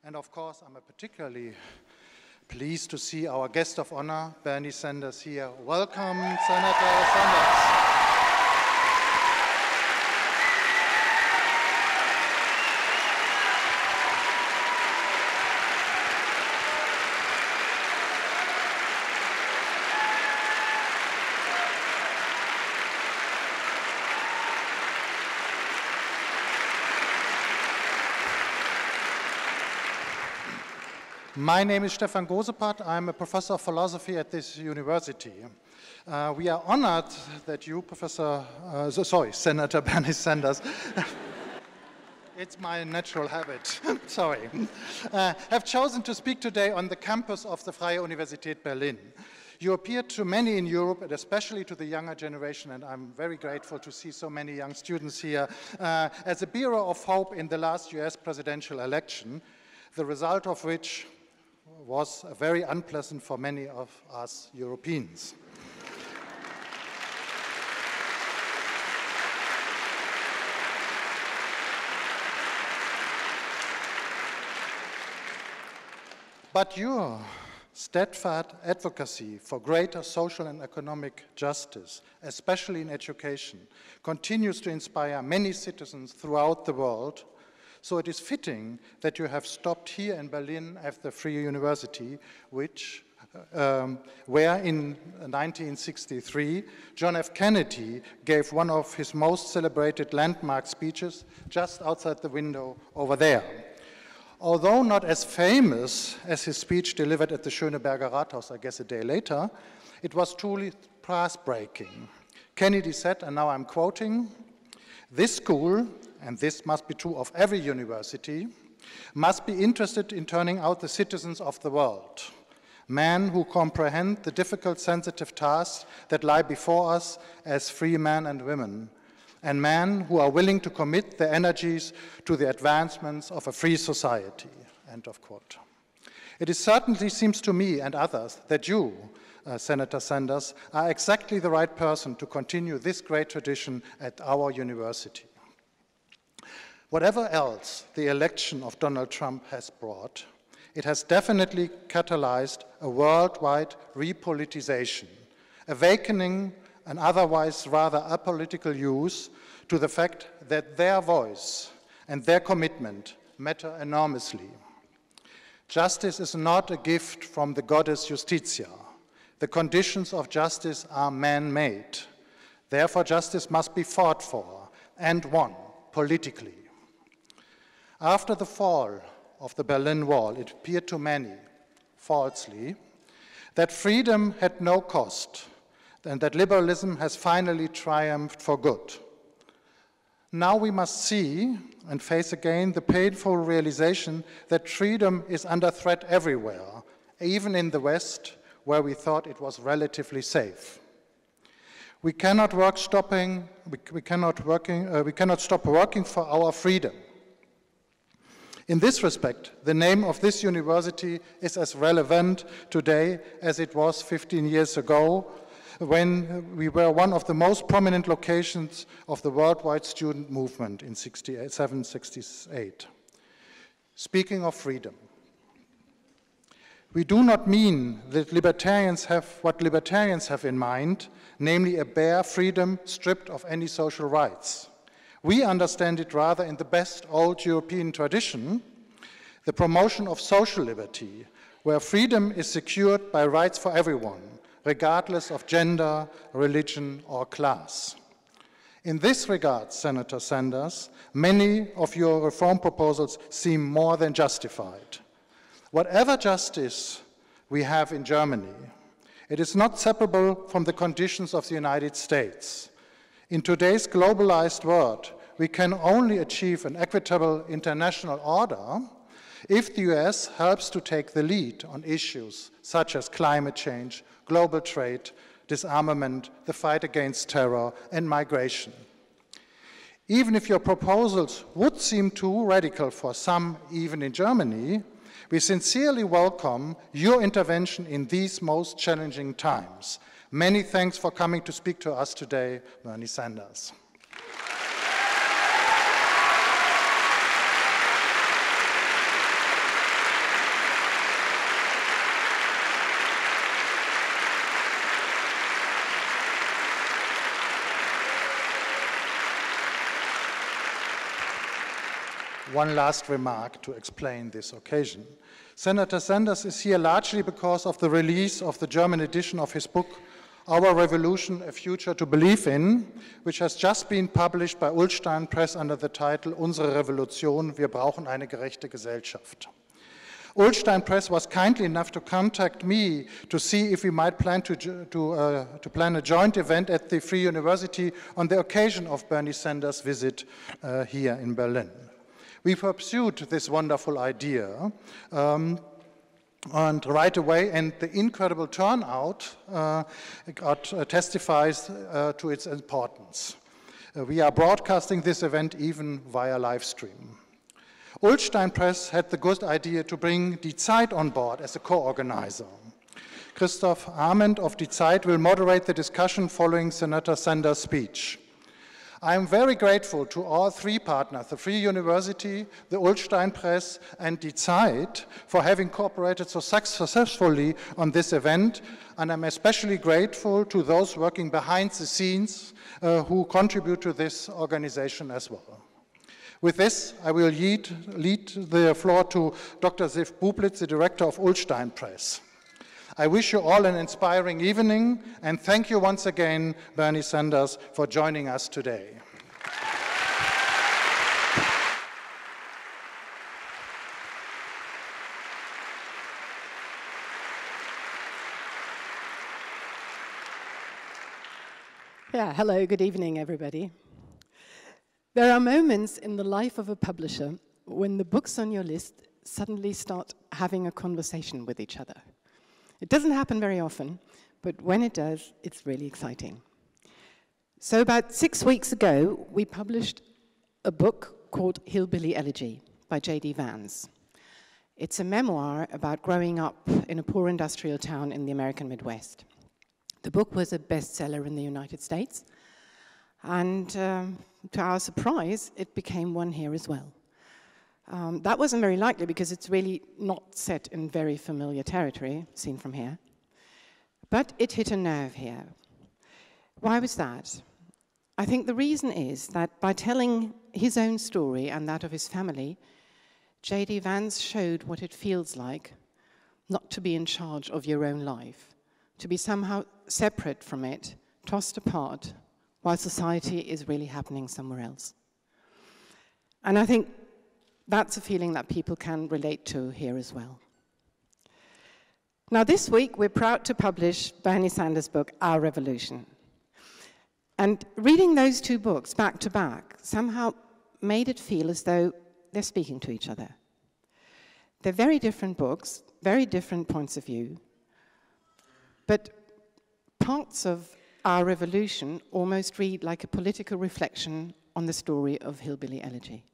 And of course, I'm particularly pleased to see our guest of honor, Bernie Sanders, here. Welcome, Senator Sanders. My name is Stefan Gosepat. I'm a professor of philosophy at this university. We are honored that you, Senator Bernie Sanders, it's my natural habit, sorry, have chosen to speak today on the campus of the Freie Universität Berlin. You appear to many in Europe, and especially to the younger generation, and I'm very grateful to see so many young students here, as a bearer of hope in the last US presidential election, the result of which was very unpleasant for many of us Europeans. But your steadfast advocacy for greater social and economic justice, especially in education, continues to inspire many citizens throughout the world. So it is fitting that you have stopped here in Berlin at the Free University, where in 1963, John F. Kennedy gave one of his most celebrated landmark speeches just outside the window over there. Although not as famous as his speech delivered at the Schöneberger Rathaus, I guess a day later, it was truly path-breaking. Kennedy said, and now I'm quoting, "This school, and this must be true of every university, must be interested in turning out the citizens of the world, men who comprehend the difficult, sensitive tasks that lie before us as free men and women, and men who are willing to commit their energies to the advancements of a free society." End of quote. It certainly seems to me and others that you, Senator Sanders, are exactly the right person to continue this great tradition at our university. Whatever else the election of Donald Trump has brought, it has definitely catalyzed a worldwide repoliticization, awakening an otherwise rather apolitical youth to the fact that their voice and their commitment matter enormously. Justice is not a gift from the goddess Justitia. The conditions of justice are man-made. Therefore, justice must be fought for and won politically. After the fall of the Berlin Wall, it appeared to many, falsely, that freedom had no cost and that liberalism has finally triumphed for good. Now we must see and face again the painful realization that freedom is under threat everywhere, even in the West, where we thought it was relatively safe. We cannot stop working for our freedom. In this respect, the name of this university is as relevant today as it was 15 years ago, when we were one of the most prominent locations of the worldwide student movement in 67-68. Speaking of freedom, we do not mean that libertarians have what libertarians have in mind, namely a bare freedom stripped of any social rights. We understand it rather in the best old European tradition, the promotion of social liberty, where freedom is secured by rights for everyone, regardless of gender, religion, or class. In this regard, Senator Sanders, many of your reform proposals seem more than justified. Whatever justice we have in Germany, it is not separable from the conditions of the United States. In today's globalized world, we can only achieve an equitable international order if the US helps to take the lead on issues such as climate change, global trade, disarmament, the fight against terror, and migration. Even if your proposals would seem too radical for some, even in Germany, we sincerely welcome your intervention in these most challenging times. Many thanks for coming to speak to us today, Bernie Sanders. one last remark to explain this occasion. Senator Sanders is here largely because of the release of the German edition of his book, Our Revolution, A Future to Believe in, which has just been published by Ullstein Press under the title Unsere Revolution, wir brauchen eine gerechte Gesellschaft. Ullstein Press was kindly enough to contact me to see if we might plan to plan a joint event at the Free University on the occasion of Bernie Sanders' visit here in Berlin. We pursued this wonderful idea and right away, and the incredible turnout testifies to its importance. We are broadcasting this event even via live stream. Ullstein Press had the good idea to bring Die Zeit on board as a co-organizer. Christoph Arment of Die Zeit will moderate the discussion following Senator Sanders' speech. I am very grateful to all three partners, the Free University, the Ullstein Press, and Die Zeit, for having cooperated so successfully on this event, and I'm especially grateful to those working behind the scenes who contribute to this organization as well. With this, I will lead the floor to Dr. Sif Bublitz, the director of Ullstein Press. I wish you all an inspiring evening, and thank you once again, Bernie Sanders, for joining us today. Yeah, hello, good evening, everybody. There are moments in the life of a publisher when the books on your list suddenly start having a conversation with each other. It doesn't happen very often, but when it does, it's really exciting. So about 6 weeks ago, we published a book called Hillbilly Elegy by J.D. Vance. It's a memoir about growing up in a poor industrial town in the American Midwest. The book was a bestseller in the United States, and to our surprise, it became one here as well. That wasn't very likely because it's really not set in very familiar territory, seen from here. But it hit a nerve here. Why was that? I think the reason is that by telling his own story and that of his family, J.D. Vance showed what it feels like not to be in charge of your own life, to be somehow separate from it, tossed apart, while society is really happening somewhere else. And I think that's a feeling that people can relate to here as well. Now this week, we're proud to publish Bernie Sanders' book, Our Revolution. And reading those two books back to back somehow made it feel as though they're speaking to each other. They're very different books, very different points of view, but parts of Our Revolution almost read like a political reflection on the story of Hillbilly Elegy.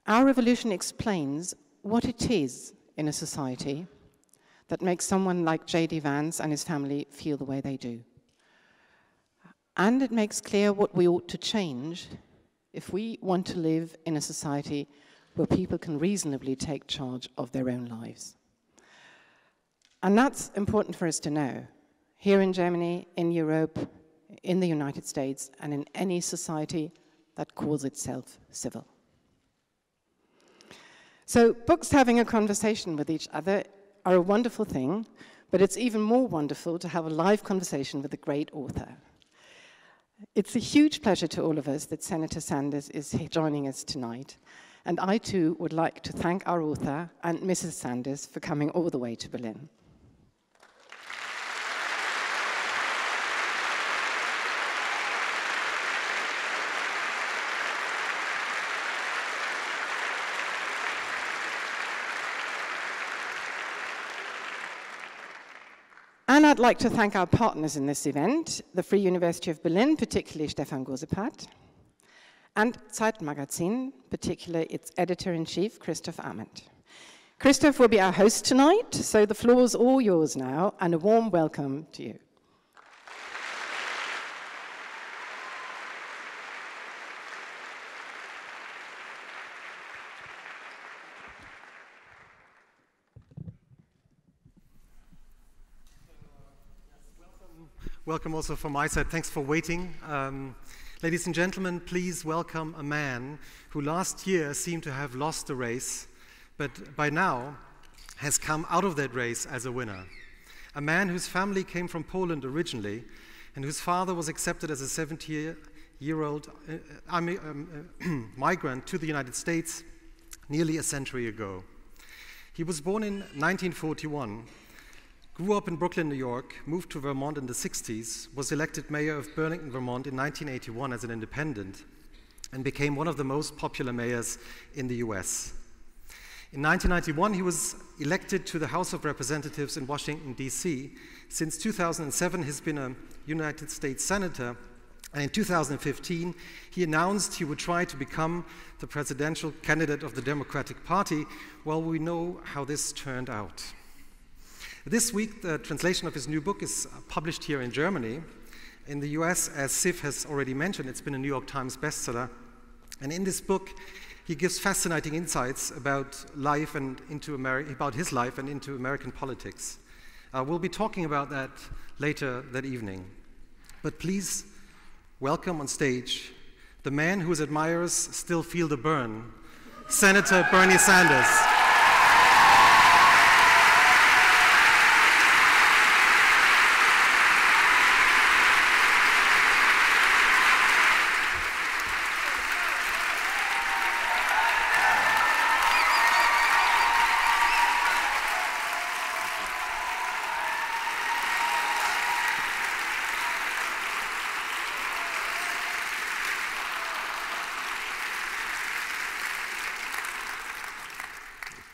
Our Revolution explains what it is in a society that makes someone like J.D. Vance and his family feel the way they do. And it makes clear what we ought to change if we want to live in a society where people can reasonably take charge of their own lives. And that's important for us to know, here in Germany, in Europe, in the United States, and in any society that calls itself civil. So books having a conversation with each other are a wonderful thing, but it's even more wonderful to have a live conversation with a great author. It's a huge pleasure to all of us that Senator Sanders is joining us tonight, and I too would like to thank our author and Mrs. Sanders for coming all the way to Berlin. And I'd like to thank our partners in this event, the Free University of Berlin, particularly Stefan Gosepat, and Zeitmagazin, particularly its editor-in-chief, Christoph Arment. Christoph will be our host tonight, so the floor's all yours now, and a warm welcome to you. Welcome also from my side. Thanks for waiting. Ladies and gentlemen, please welcome a man who last year seemed to have lost the race, but by now has come out of that race as a winner. A man whose family came from Poland originally, and whose father was accepted as a 70-year-old migrant to the United States nearly a century ago. He was born in 1941, grew up in Brooklyn, New York, moved to Vermont in the 60s, was elected mayor of Burlington, Vermont in 1981 as an independent, and became one of the most popular mayors in the US. In 1991, he was elected to the House of Representatives in Washington, D.C. Since 2007, he's been a United States Senator, and in 2015, he announced he would try to become the presidential candidate of the Democratic Party. Well, we know how this turned out. This week, the translation of his new book is published here in Germany. In the US, as Sif has already mentioned, it's been a New York Times bestseller. And in this book, he gives fascinating insights about life and about his life and into American politics. We'll be talking about that later that evening. But please welcome on stage the man whose admirers still feel the burn, Senator Bernie Sanders.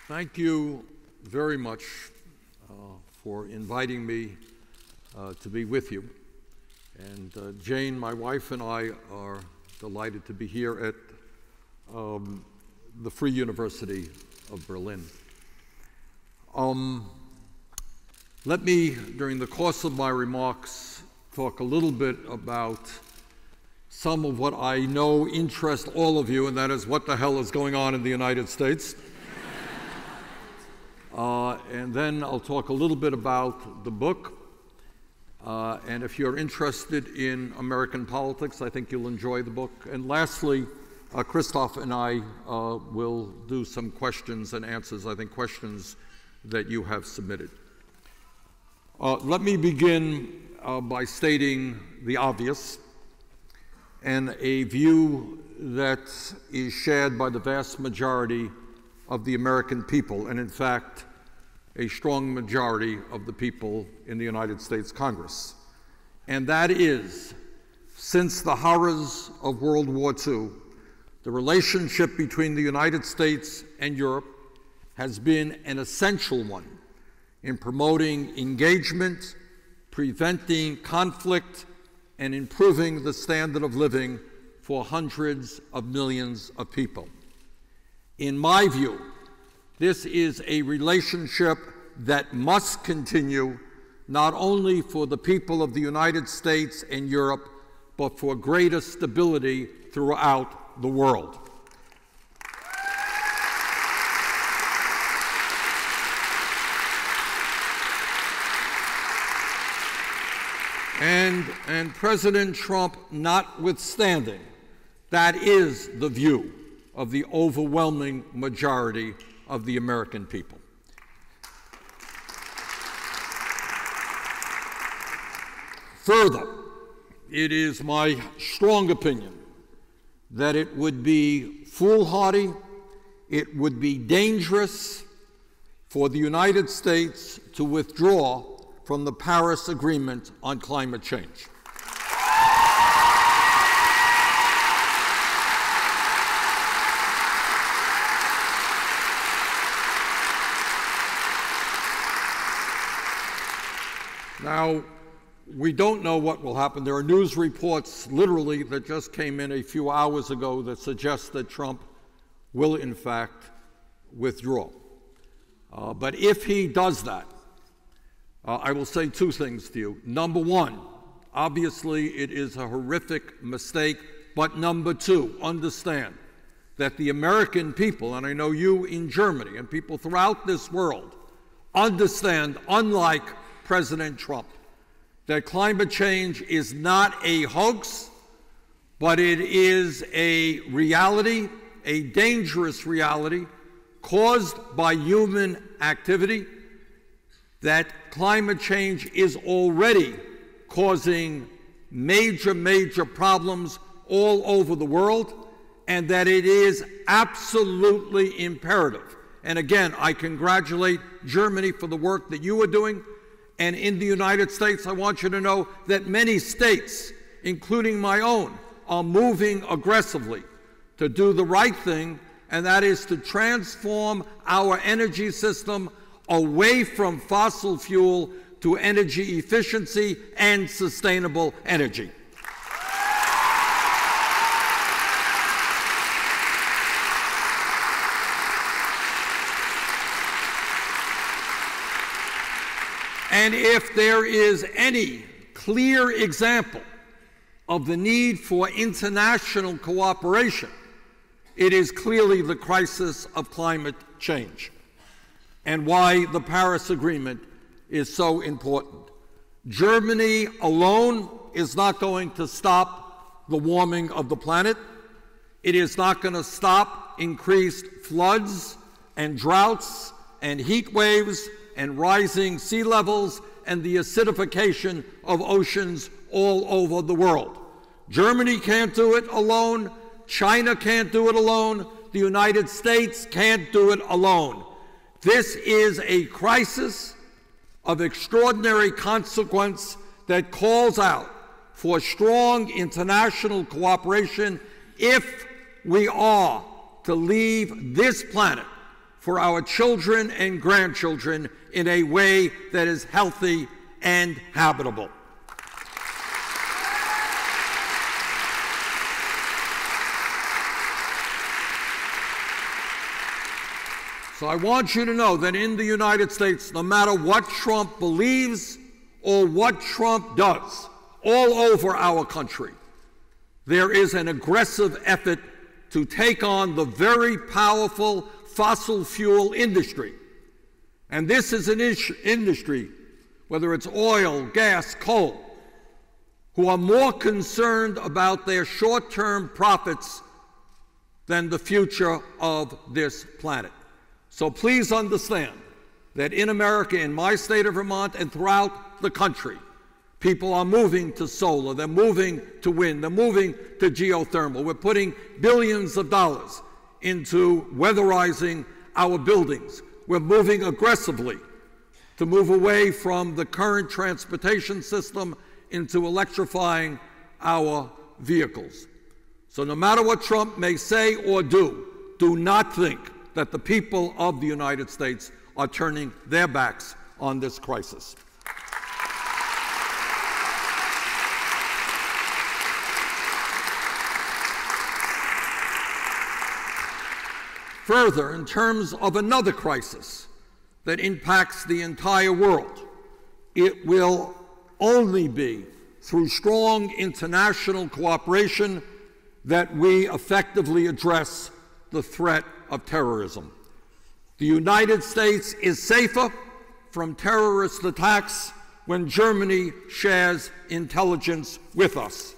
Thank you very much for inviting me to be with you. And Jane, my wife, and I are delighted to be here at the Free University of Berlin. Let me, during the course of my remarks, talk a little bit about some of what I know interests all of you, and that is what the hell is going on in the United States. And then I'll talk a little bit about the book. And if you're interested in American politics, I think you'll enjoy the book. And lastly, Christoph and I will do some questions and answers, I think questions that you have submitted. Let me begin by stating the obvious, and a view that is shared by the vast majority of the American people, and in fact, a strong majority of the people in the United States Congress. And that is, since the horrors of World War II, the relationship between the United States and Europe has been an essential one in promoting engagement, preventing conflict, and improving the standard of living for hundreds of millions of people. In my view, this is a relationship that must continue, not only for the people of the United States and Europe, but for greater stability throughout the world. And President Trump notwithstanding, that is the view of the overwhelming majority of the American people. Further, it is my strong opinion that it would be foolhardy, it would be dangerous for the United States to withdraw from the Paris Agreement on climate change. Now, we don't know what will happen. There are news reports, literally, that just came in a few hours ago that suggest that Trump will, in fact, withdraw. But if he does that, I will say two things to you. Number one, obviously it is a horrific mistake, but number two, understand that the American people, and I know you in Germany and people throughout this world, understand, unlike President Trump, that climate change is not a hoax, but it is a reality, a dangerous reality, caused by human activity, that climate change is already causing major problems all over the world, and that it is absolutely imperative. And again, I congratulate Germany for the work that you are doing. And in the United States, I want you to know that many states, including my own, are moving aggressively to do the right thing, and that is to transform our energy system away from fossil fuel to energy efficiency and sustainable energy. And if there is any clear example of the need for international cooperation, it is clearly the crisis of climate change, and why the Paris Agreement is so important. Germany alone is not going to stop the warming of the planet. It is not going to stop increased floods and droughts and heat waves and rising sea levels and the acidification of oceans all over the world. Germany can't do it alone. China can't do it alone. The United States can't do it alone. This is a crisis of extraordinary consequence that calls out for strong international cooperation if we are to leave this planet for our children and grandchildren in a way that is healthy and habitable. So I want you to know that in the United States, no matter what Trump believes or what Trump does, all over our country, there is an aggressive effort to take on the very powerful fossil fuel industry. And this is an industry, whether it's oil, gas, coal, who are more concerned about their short-term profits than the future of this planet. So please understand that in America, in my state of Vermont, and throughout the country, people are moving to solar, they're moving to wind, they're moving to geothermal. We're putting billions of dollars into weatherizing our buildings. We're moving aggressively to move away from the current transportation system into electrifying our vehicles. So no matter what Trump may say or do not think that the people of the United States are turning their backs on this crisis. Further, in terms of another crisis that impacts the entire world, it will only be through strong international cooperation that we effectively address the threat of terrorism. The United States is safer from terrorist attacks when Germany shares intelligence with us.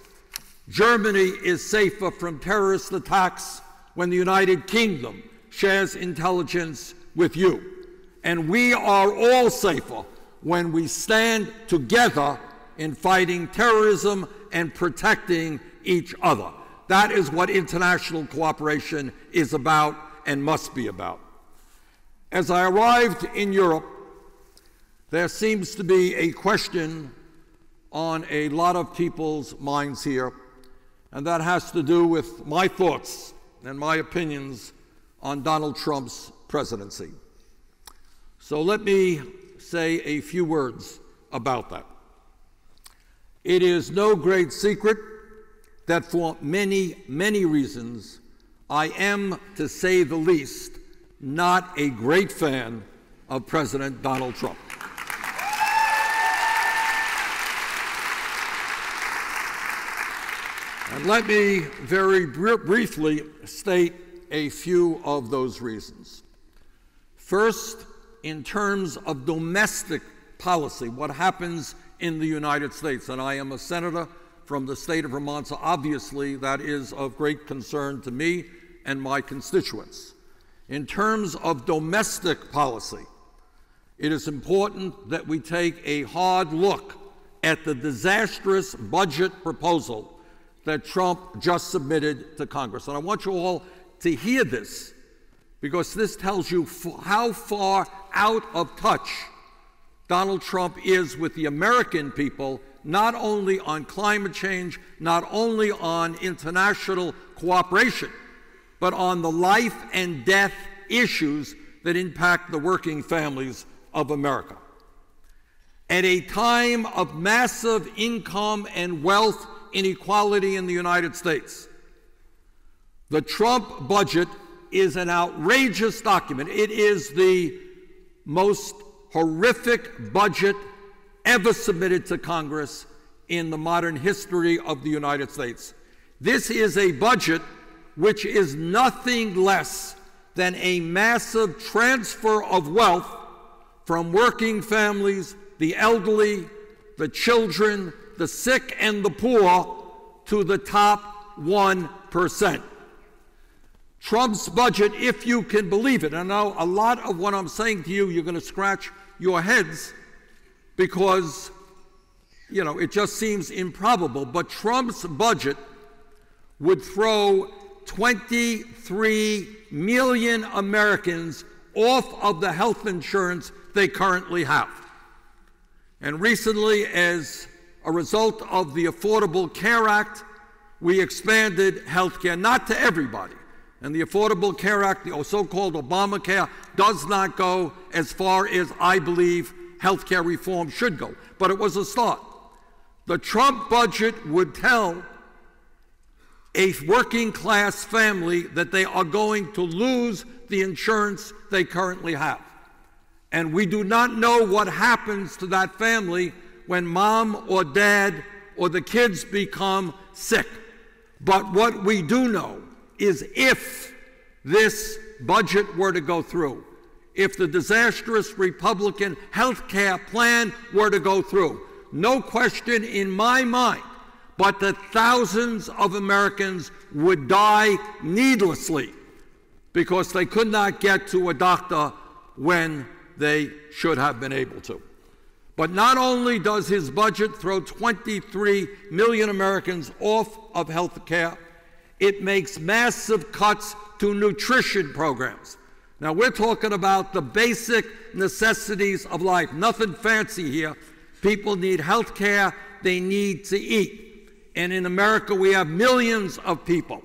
Germany is safer from terrorist attacks when the United Kingdom shares intelligence with you. And we are all safer when we stand together in fighting terrorism and protecting each other. That is what international cooperation is about and must be about. As I arrived in Europe, there seems to be a question on a lot of people's minds here, and that has to do with my thoughts and my opinions on Donald Trump's presidency. So let me say a few words about that. It is no great secret that for many reasons, I am, to say the least, not a great fan of President Donald Trump. And let me very briefly state a few of those reasons. First, in terms of domestic policy, what happens in the United States, and I am a senator from the state of Vermont, so obviously that is of great concern to me and my constituents. In terms of domestic policy, it is important that we take a hard look at the disastrous budget proposal that Trump just submitted to Congress. And I want you all to hear this, because this tells you how far out of touch Donald Trump is with the American people, not only on climate change, not only on international cooperation, but on the life and death issues that impact the working families of America. At a time of massive income and wealth inequality in the United States, the Trump budget is an outrageous document. It is the most horrific budget ever submitted to Congress in the modern history of the United States. This is a budget which is nothing less than a massive transfer of wealth from working families, the elderly, the children, the sick, and the poor to the top 1%. Trump's budget, if you can believe it, I know a lot of what I'm saying to you, you're going to scratch your heads because, you know, it just seems improbable, but Trump's budget would throw 23 million Americans off of the health insurance they currently have. And recently, as a result of the Affordable Care Act, we expanded health care, not to everybody. And the Affordable Care Act, the so-called Obamacare, does not go as far as I believe health care reform should go. But it was a start. The Trump budget would tell a working class family that they are going to lose the insurance they currently have. And we do not know what happens to that family when mom or dad or the kids become sick. But what we do know is if this budget were to go through, if the disastrous Republican health care plan were to go through, no question in my mind but that thousands of Americans would die needlessly because they could not get to a doctor when they should have been able to. But not only does his budget throw 23 million Americans off of health care, it makes massive cuts to nutrition programs. Now, we're talking about the basic necessities of life, nothing fancy here. People need health care, they need to eat. And in America, we have millions of people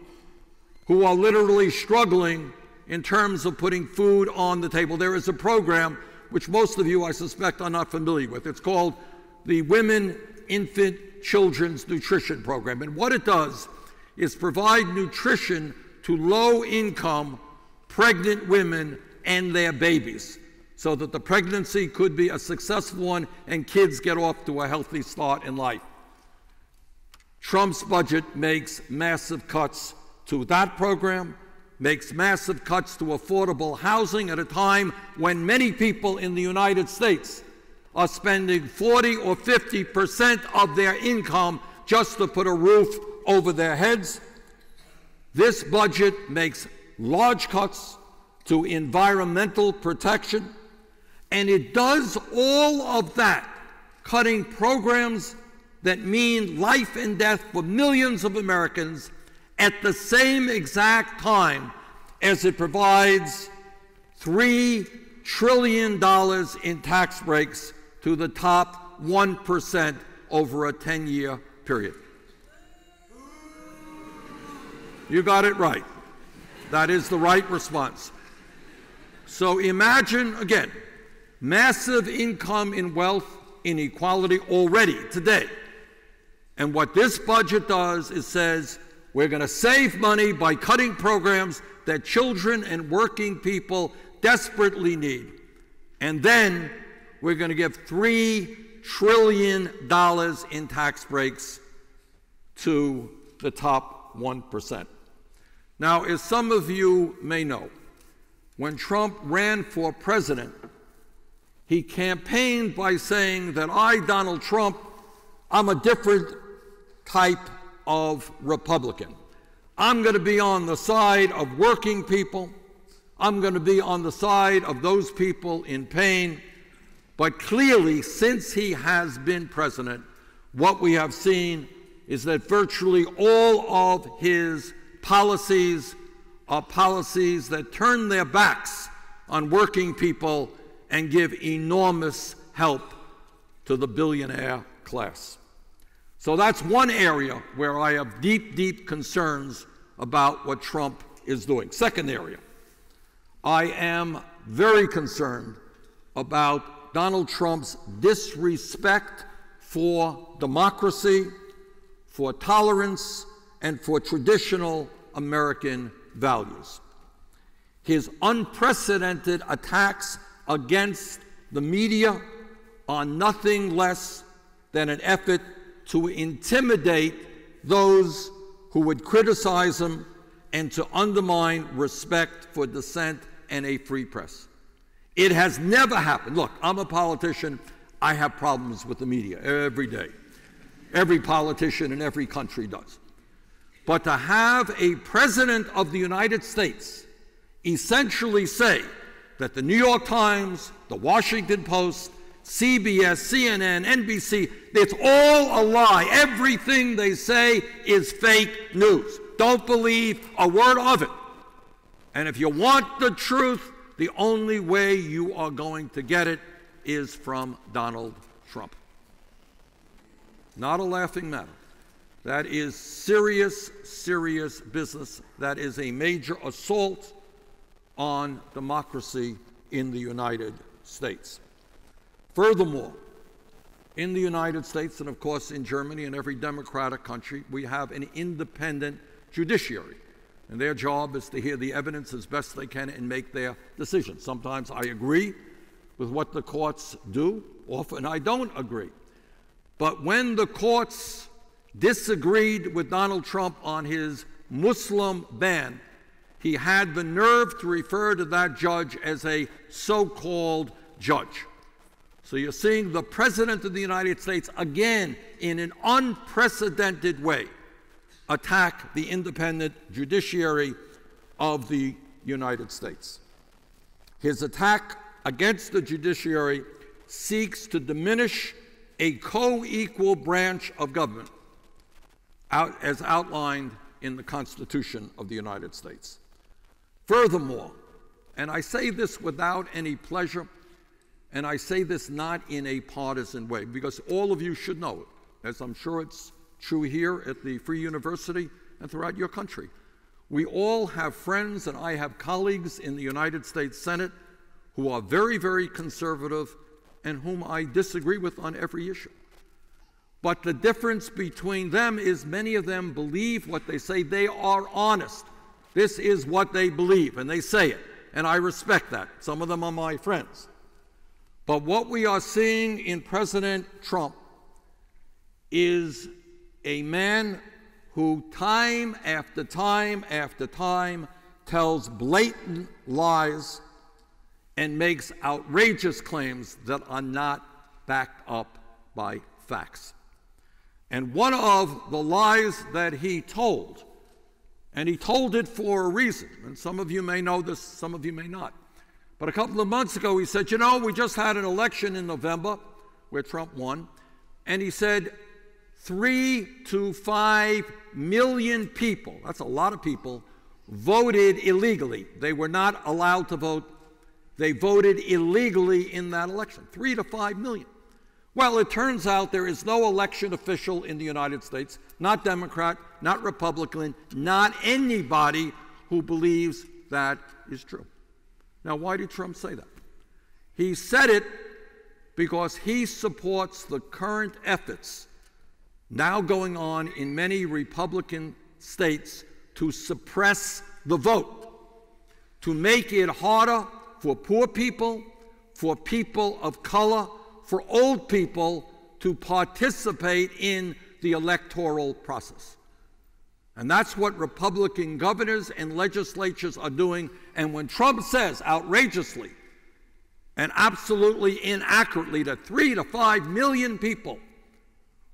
who are literally struggling in terms of putting food on the table. There is a program which most of you, I suspect, are not familiar with. It's called the Women, Infant, Children's Nutrition Program. And what it does is provide nutrition to low-income pregnant women and their babies so that the pregnancy could be a successful one and kids get off to a healthy start in life. Trump's budget makes massive cuts to that program, makes massive cuts to affordable housing at a time when many people in the United States are spending 40 or 50% of their income just to put a roof over their heads. This budget makes large cuts to environmental protection, and it does all of that, cutting programs that mean life and death for millions of Americans at the same exact time as it provides $3 trillion in tax breaks to the top 1% over a 10-year period. You got it right. That is the right response. So imagine, again, massive income and wealth inequality already today. And what this budget does is says, we're going to save money by cutting programs that children and working people desperately need. And then we're going to give $3 trillion in tax breaks to the top 1%. Now, as some of you may know, when Trump ran for president, he campaigned by saying that I, Donald Trump, I'm a different type of Republican. I'm going to be on the side of working people. I'm going to be on the side of those people in pain. But clearly, since he has been president, what we have seen is that virtually all of his policies are policies that turn their backs on working people and give enormous help to the billionaire class. So that's one area where I have deep, deep concerns about what Trump is doing. Second area, I am very concerned about Donald Trump's disrespect for democracy, for tolerance, and for traditional American values. His unprecedented attacks against the media are nothing less than an effort to intimidate those who would criticize him and to undermine respect for dissent and a free press. It has never happened. Look, I'm a politician. I have problems with the media every day. Every politician in every country does. But to have a president of the United States essentially say that the New York Times, the Washington Post, CBS, CNN, NBC, it's all a lie. Everything they say is fake news. Don't believe a word of it. And if you want the truth, the only way you are going to get it is from Donald Trump. Not a laughing matter. That is serious, serious business. That is a major assault on democracy in the United States. Furthermore, in the United States, and of course in Germany and every democratic country, we have an independent judiciary. And their job is to hear the evidence as best they can and make their decisions. Sometimes I agree with what the courts do. Often I don't agree. But when the courts disagreed with Donald Trump on his Muslim ban, he had the nerve to refer to that judge as a so-called judge. So you're seeing the President of the United States, again, in an unprecedented way, attack the independent judiciary of the United States. His attack against the judiciary seeks to diminish a co-equal branch of government as outlined in the Constitution of the United States. Furthermore, and I say this without any pleasure, and I say this not in a partisan way, because all of you should know it, as I'm sure it's true here at the Free University and throughout your country. We all have friends, and I have colleagues in the United States Senate who are very, very conservative and whom I disagree with on every issue. But the difference between them is many of them believe what they say. They are honest. This is what they believe, and they say it, and I respect that. Some of them are my friends. But what we are seeing in President Trump is a man who time after time after time tells blatant lies and makes outrageous claims that are not backed up by facts. And one of the lies that he told, and he told it for a reason, and some of you may know this, some of you may not, but a couple of months ago he said, you know, we just had an election in November where Trump won, and he said 3 to 5 million people, that's a lot of people, voted illegally. They were not allowed to vote. They voted illegally in that election, 3 to 5 million. Well, it turns out there is no election official in the United States, not Democrat, not Republican, not anybody who believes that is true. Now, why did Trump say that? He said it because he supports the current efforts now going on in many Republican states to suppress the vote, to make it harder for poor people, for people of color, for old people to participate in the electoral process. And that's what Republican governors and legislatures are doing. And when Trump says outrageously and absolutely inaccurately that 3 to 5 million people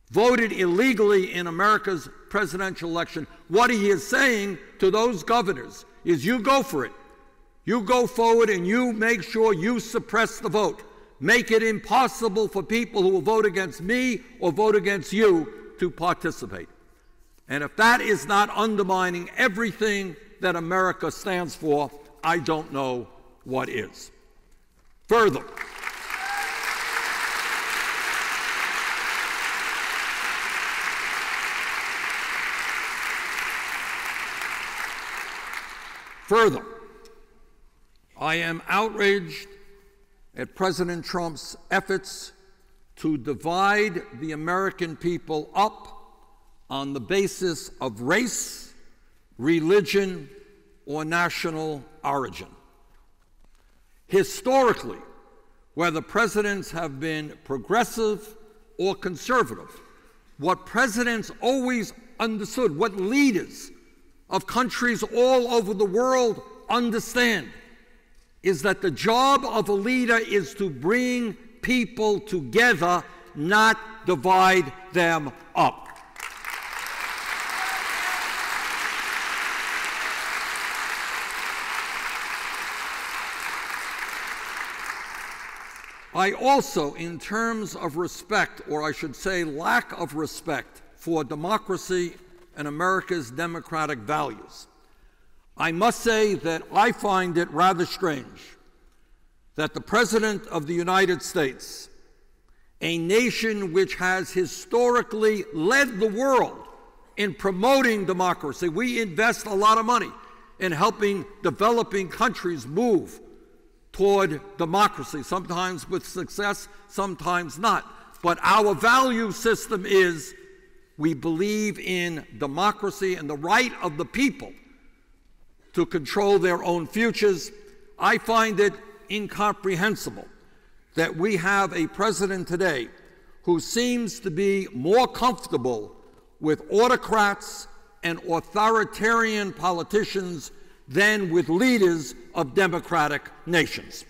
voted illegally in America's presidential election, what he is saying to those governors is, you go for it. You go forward and you make sure you suppress the vote. Make it impossible for people who will vote against me or vote against you to participate. And if that is not undermining everything that America stands for, I don't know what is. Further, I am outraged at President Trump's efforts to divide the American people up on the basis of race, religion, or national origin. Historically, whether presidents have been progressive or conservative, what presidents always understood, what leaders of countries all over the world understand, is that the job of a leader is to bring people together, not divide them up. I also, in terms of respect, or I should say lack of respect, for democracy and America's democratic values, I must say that I find it rather strange that the President of the United States, a nation which has historically led the world in promoting democracy, we invest a lot of money in helping developing countries move toward democracy, sometimes with success, sometimes not. But our value system is we believe in democracy and the right of the people to control their own futures. I find it incomprehensible that we have a president today who seems to be more comfortable with autocrats and authoritarian politicians than with leaders of democratic nations.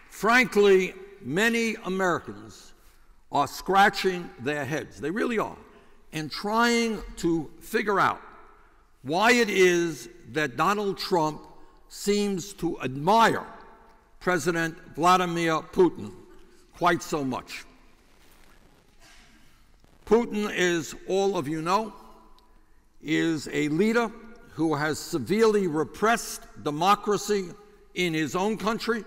Frankly, many Americans are scratching their heads, they really are, and trying to figure out why it is that Donald Trump seems to admire President Vladimir Putin quite so much. Putin, as all of you know, is a leader who has severely repressed democracy in his own country,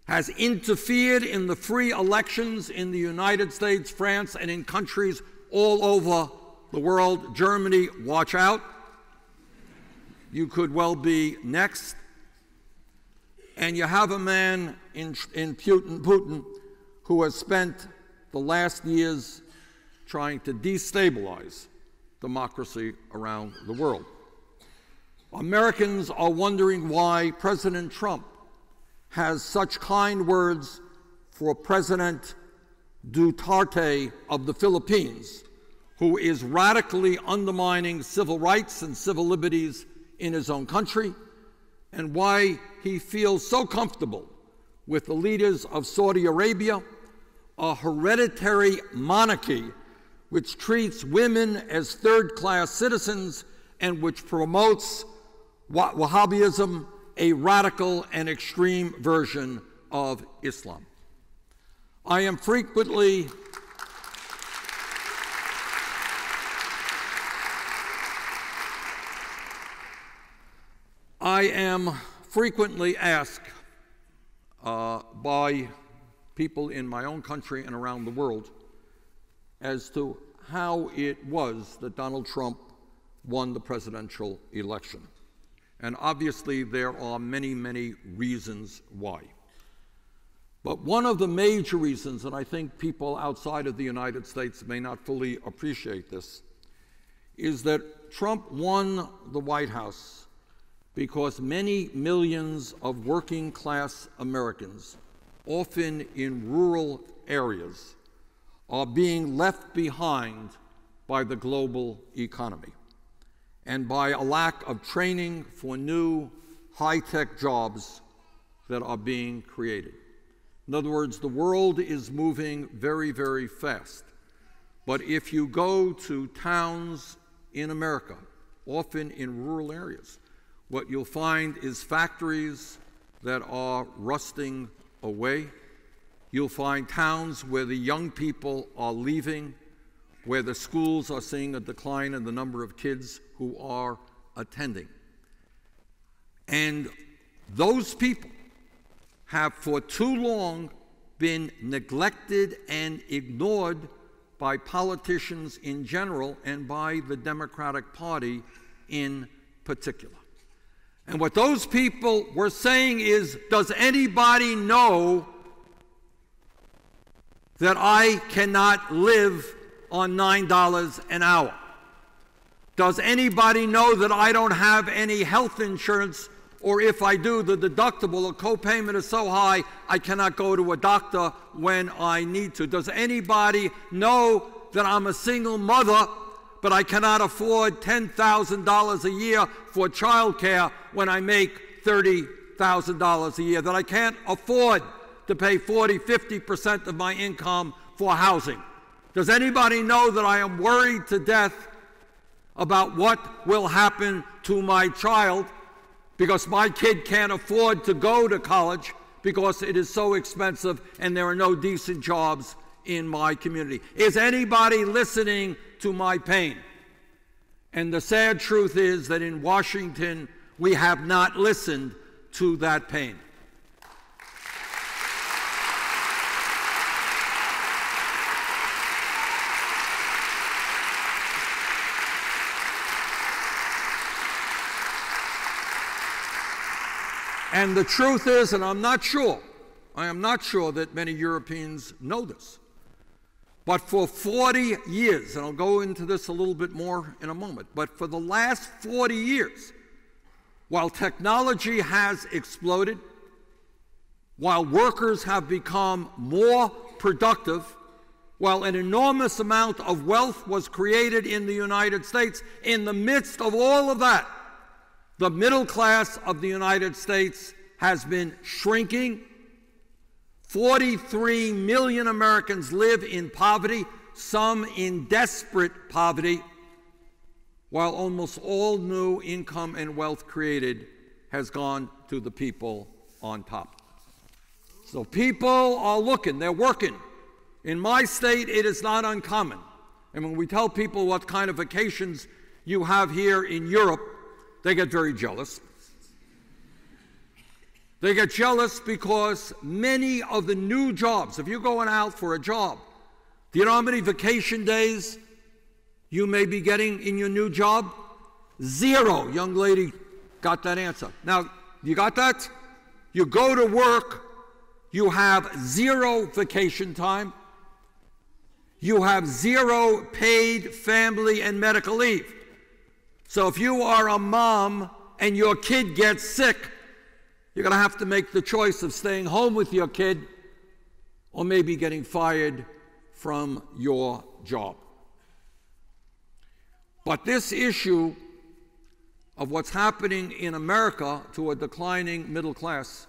has interfered in the free elections in the United States, France, and in countries all over the world. Germany, watch out. You could well be next. And you have a man in Putin who has spent the last years trying to destabilize democracy around the world. Americans are wondering why President Trump has such kind words for President Duterte of the Philippines, who is radically undermining civil rights and civil liberties in his own country, and why he feels so comfortable with the leaders of Saudi Arabia, a hereditary monarchy which treats women as third-class citizens and which promotes Wahhabism, a radical and extreme version of Islam. I am frequently asked by people in my own country and around the world as to how it was that Donald Trump won the presidential election. And obviously there are many, many reasons why. But one of the major reasons, and I think people outside of the United States may not fully appreciate this, is that Trump won the White House because many millions of working class Americans, often in rural areas, are being left behind by the global economy. and by a lack of training for new high-tech jobs that are being created. In other words, the world is moving very, very fast. But if you go to towns in America, often in rural areas, what you'll find is factories that are rusting away. You'll find towns where the young people are leaving, where the schools are seeing a decline in the number of kids who are attending. And those people have for too long been neglected and ignored by politicians in general and by the Democratic Party in particular. And what those people were saying is, does anybody know that I cannot live on $9 an hour? Does anybody know that I don't have any health insurance, or if I do, the deductible or copayment is so high I cannot go to a doctor when I need to? Does anybody know that I'm a single mother, but I cannot afford $10,000 a year for child care when I make $30,000 a year? That I can't afford to pay 40, 50% of my income for housing? Does anybody know that I am worried to death about what will happen to my child because my kid can't afford to go to college because it is so expensive and there are no decent jobs in my community? Is anybody listening to my pain? And the sad truth is that in Washington, we have not listened to that pain. And the truth is, and I am not sure that many Europeans know this, but for 40 years, and I'll go into this a little bit more in a moment, but for the last 40 years, while technology has exploded, while workers have become more productive, while an enormous amount of wealth was created in the United States, in the midst of all of that, the middle class of the United States has been shrinking. 43 million Americans live in poverty, some in desperate poverty, while almost all new income and wealth created has gone to the people on top. So people are looking, they're working. In my state, it is not uncommon. And when we tell people what kind of vacations you have here in Europe, they get very jealous. They get jealous because many of the new jobs, if you're going out for a job, do you know how many vacation days you may be getting in your new job? 0. Young lady got that answer. Now, you got that? You go to work, you have 0 vacation time, you have 0 paid family and medical leave. So if you are a mom and your kid gets sick, you're going to have to make the choice of staying home with your kid or maybe getting fired from your job. But this issue of what's happening in America to a declining middle class,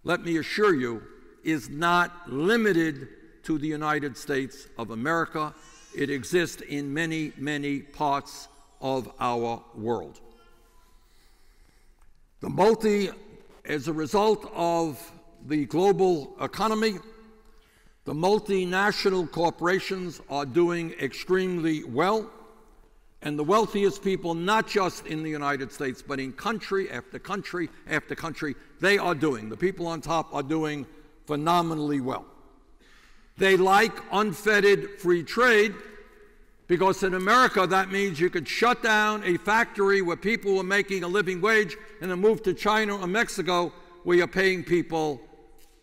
let me assure you, is not limited to the United States of America. It exists in many, many parts of our world. As a result of the global economy, the multinational corporations are doing extremely well, and the wealthiest people, not just in the United States, but in country after country after country, the people on top are doing phenomenally well. They like unfettered free trade, because in America, that means you could shut down a factory where people were making a living wage and then move to China or Mexico where you're paying people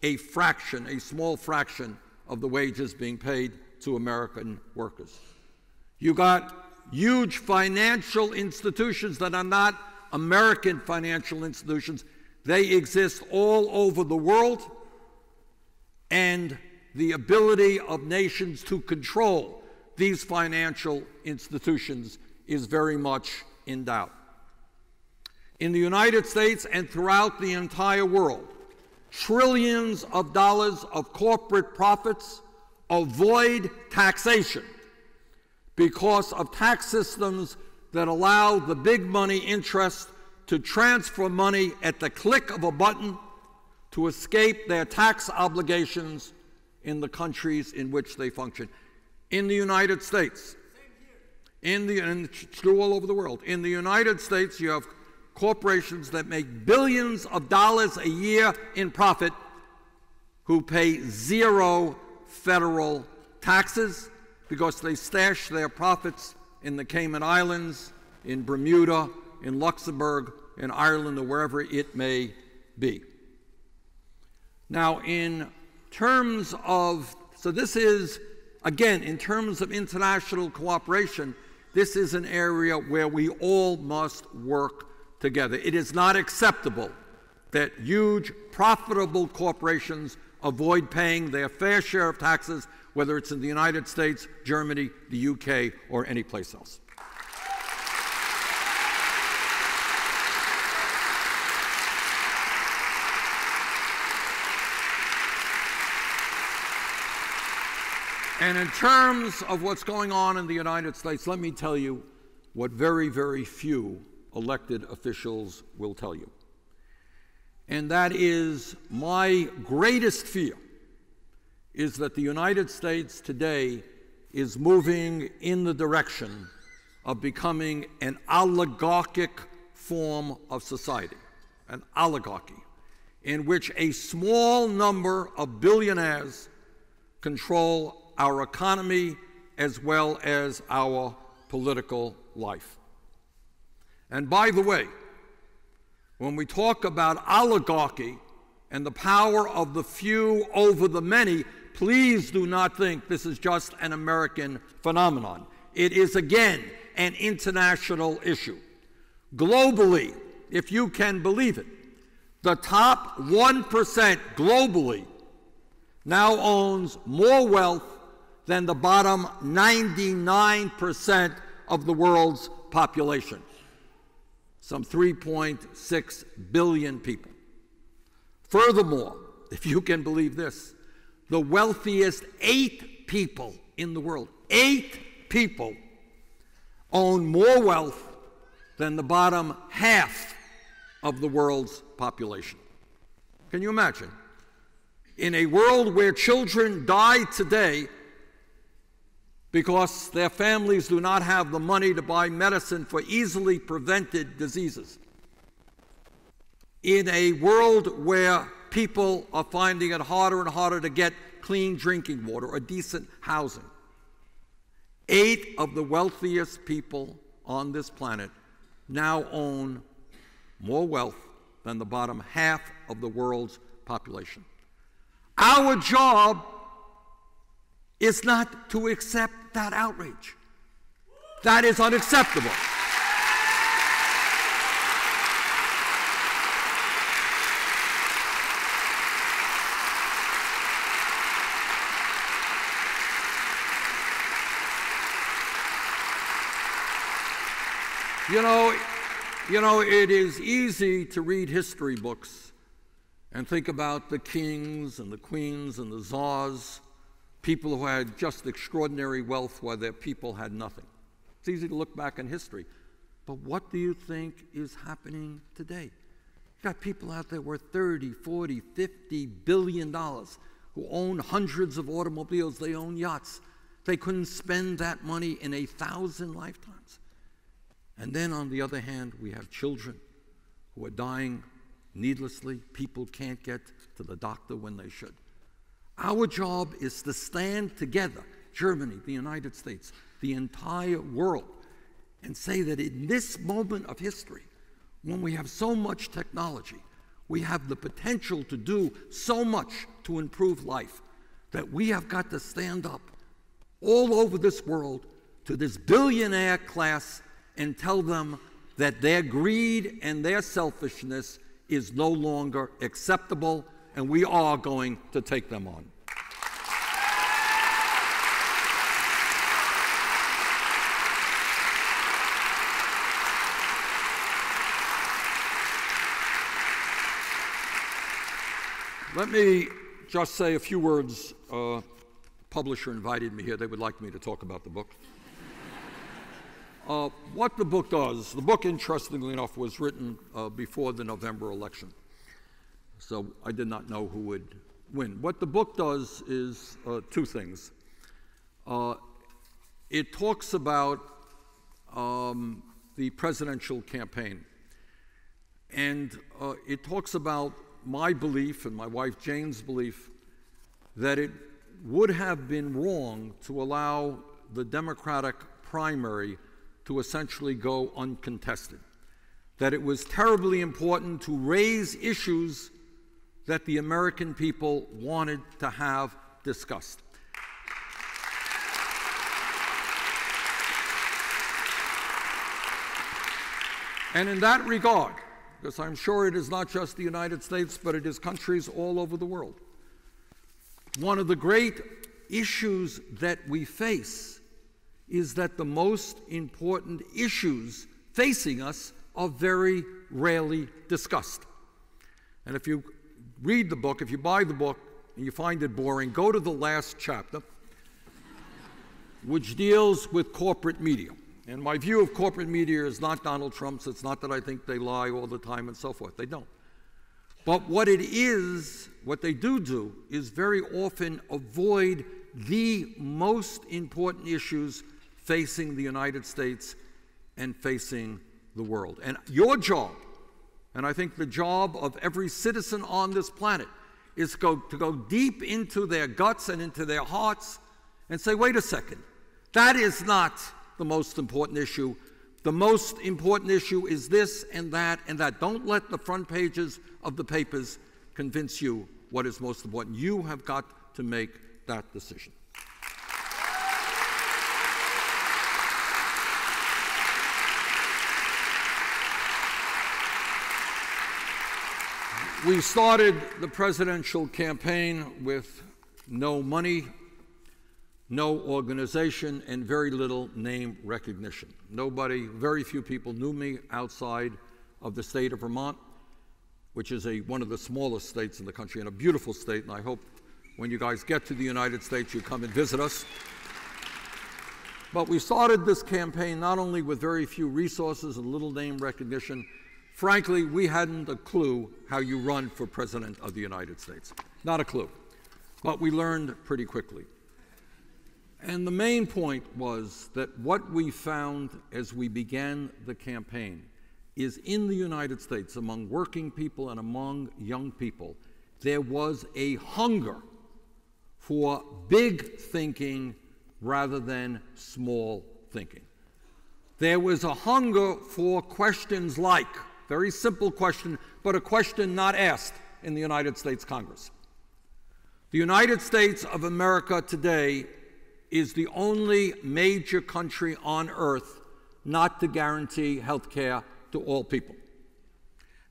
a small fraction of the wages being paid to American workers. You got huge financial institutions that are not American financial institutions. They exist all over the world, and the ability of nations to control these financial institutions is very much in doubt. In the United States and throughout the entire world, trillions of dollars of corporate profits avoid taxation because of tax systems that allow the big money interests to transfer money at the click of a button to escape their tax obligations in the countries in which they function. In the United States, and it's true all over the world, in the United States you have corporations that make billions of dollars a year in profit who pay zero federal taxes because they stash their profits in the Cayman Islands, in Bermuda, in Luxembourg, in Ireland, or wherever it may be. Now, in terms of, so this is, again, in terms of international cooperation, this is an area where we all must work together. It is not acceptable that huge, profitable corporations avoid paying their fair share of taxes, whether it's in the United States, Germany, the UK, or any place else. And in terms of what's going on in the United States, let me tell you what very, very few elected officials will tell you. And that is, my greatest fear is that the United States today is moving in the direction of becoming an oligarchic form of society, an oligarchy, in which a small number of billionaires control our economy as well as our political life. And by the way, when we talk about oligarchy and the power of the few over the many, please do not think this is just an American phenomenon. It is, again, an international issue. Globally, if you can believe it, the top 1% globally now owns more wealth than the bottom 99% of the world's population. Some 3.6 billion people. Furthermore, if you can believe this, the wealthiest 8 people in the world, 8 people, own more wealth than the bottom half of the world's population. Can you imagine? In a world where children die today because their families do not have the money to buy medicine for easily prevented diseases. In a world where people are finding it harder and harder to get clean drinking water or decent housing. 8 of the wealthiest people on this planet now own more wealth than the bottom half of the world's population. Our job is not to accept that outrage. That is unacceptable. You know, it is easy to read history books and think about the kings and the queens and the czars, people who had just extraordinary wealth while their people had nothing. It's easy to look back in history. But what do you think is happening today? You've got people out there worth 30, 40, 50 billion dollars who own hundreds of automobiles, they own yachts. They couldn't spend that money in 1,000 lifetimes. And then on the other hand, we have children who are dying needlessly. People can't get to the doctor when they should. Our job is to stand together, Germany, the United States, the entire world, and say that in this moment of history, when we have so much technology, we have the potential to do so much to improve life, that we have got to stand up all over this world to this billionaire class and tell them that their greed and their selfishness is no longer acceptable, and we are going to take them on. Let me just say a few words. Publisher invited me here. They would like me to talk about the book. What the book does, the book, interestingly enough, was written before the November election. So I did not know who would win. What the book does is two things. It talks about the presidential campaign. And it talks about my belief and my wife Jane's belief that it would have been wrong to allow the Democratic primary to essentially go uncontested. That it was terribly important to raise issues that the American people wanted to have discussed. And in that regard, because I'm sure it is not just the United States, but it is countries all over the world, one of the great issues that we face is that the most important issues facing us are very rarely discussed. And if you read the book, if you buy the book and you find it boring, go to the last chapter, which deals with corporate media. And my view of corporate media is not Donald Trump's. It's not that I think they lie all the time and so forth. They don't. But what it is, what they do is very often avoid the most important issues facing the United States and facing the world. And your job, and I think the job of every citizen on this planet, is to go deep into their guts and into their hearts and say, wait a second, that is not the most important issue. The most important issue is this and that and that. Don't let the front pages of the papers convince you what is most important. You have got to make that decision. We started the presidential campaign with no money, no organization, and very little name recognition. Nobody, very few people knew me outside of the state of Vermont, which is one of the smallest states in the country and a beautiful state, and I hope when you guys get to the United States you come and visit us. But we started this campaign not only with very few resources and little name recognition. Frankly, we hadn't a clue how you run for president of the United States. Not a clue. But we learned pretty quickly. And the main point was that what we found as we began the campaign is in the United States, among working people and among young people, there was a hunger for big thinking rather than small thinking. There was a hunger for questions like, very simple question, but a question not asked in the United States Congress. The United States of America today is the only major country on earth not to guarantee health care to all people.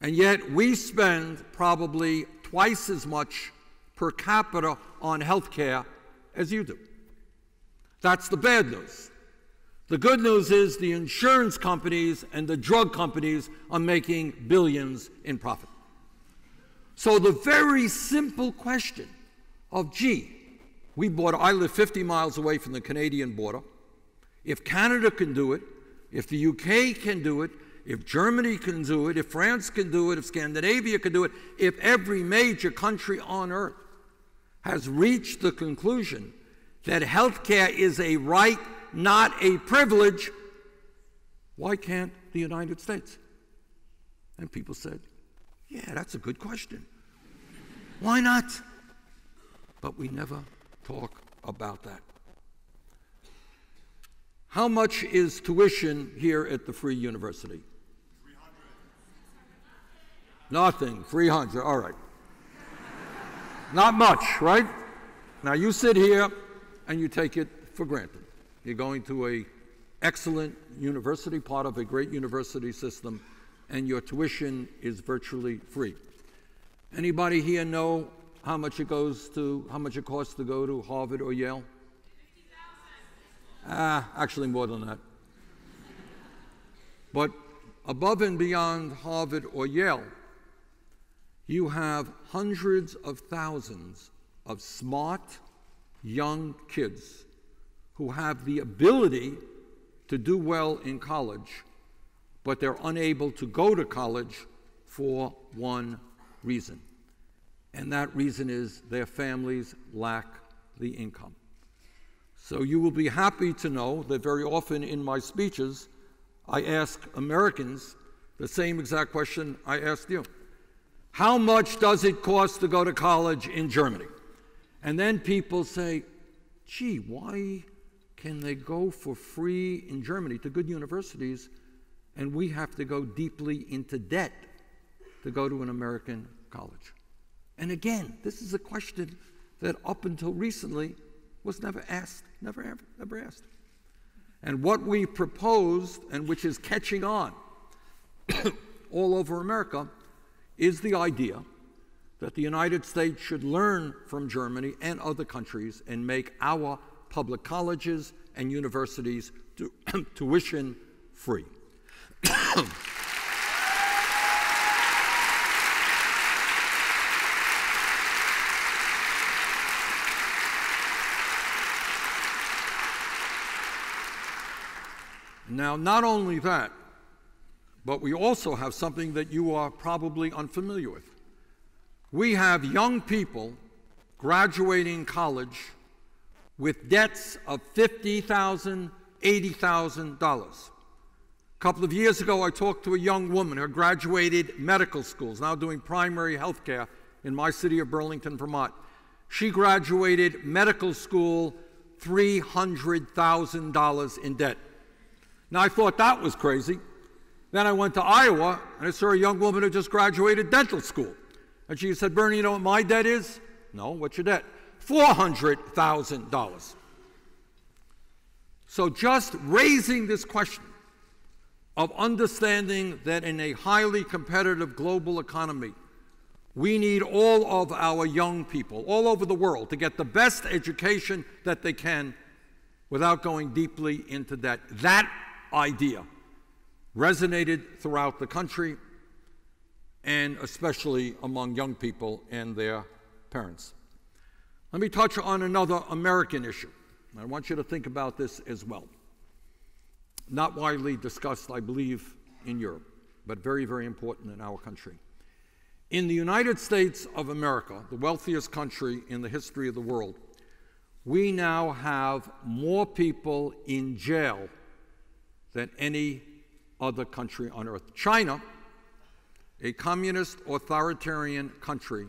And yet we spend probably twice as much per capita on health care as you do. That's the bad news. The good news is the insurance companies and the drug companies are making billions in profit. So the very simple question of, gee, I live 50 miles away from the Canadian border. If Canada can do it, if the UK can do it, if Germany can do it, if France can do it, if Scandinavia can do it, if every major country on earth has reached the conclusion that health care is a right, not a privilege, why can't the United States? And people said, yeah, that's a good question. Why not? But we never talk about that. How much is tuition here at the Free University? 300. Nothing, 300, all right. Not much, right? Now you sit here and you take it for granted. You're going to an excellent university, part of a great university system, and your tuition is virtually free. Anybody here know how much it costs to go to Harvard or Yale? Actually more than that. But above and beyond Harvard or Yale, you have hundreds of thousands of smart, young kids who have the ability to do well in college, but they're unable to go to college for one reason. And that reason is their families lack the income. So you will be happy to know that very often in my speeches, I ask Americans the same exact question I asked you. How much does it cost to go to college in Germany? And then people say, gee, why can they go for free in Germany to good universities and we have to go deeply into debt to go to an American college? And again, this is a question that up until recently was never asked, never asked. And what we proposed, and which is catching on all over America, is the idea that the United States should learn from Germany and other countries and make our public colleges and universities tuition free. Now, not only that, but we also have something that you are probably unfamiliar with. We have young people graduating college with debts of $50,000, $80,000. A couple of years ago, I talked to a young woman who graduated medical schools, now doing primary health care in my city of Burlington, Vermont. She graduated medical school $300,000 in debt. Now, I thought that was crazy. Then I went to Iowa, and I saw a young woman who just graduated dental school. And she said, Bernie, you know what my debt is? No, what's your debt? $400,000. So just raising this question of understanding that in a highly competitive global economy, we need all of our young people all over the world to get the best education that they can without going deeply into debt. That idea resonated throughout the country and especially among young people and their parents. Let me touch on another American issue. I want you to think about this as well. Not widely discussed, I believe, in Europe, but very, very important in our country. In the United States of America, the wealthiest country in the history of the world, we now have more people in jail than any other country on earth. China, a communist authoritarian country,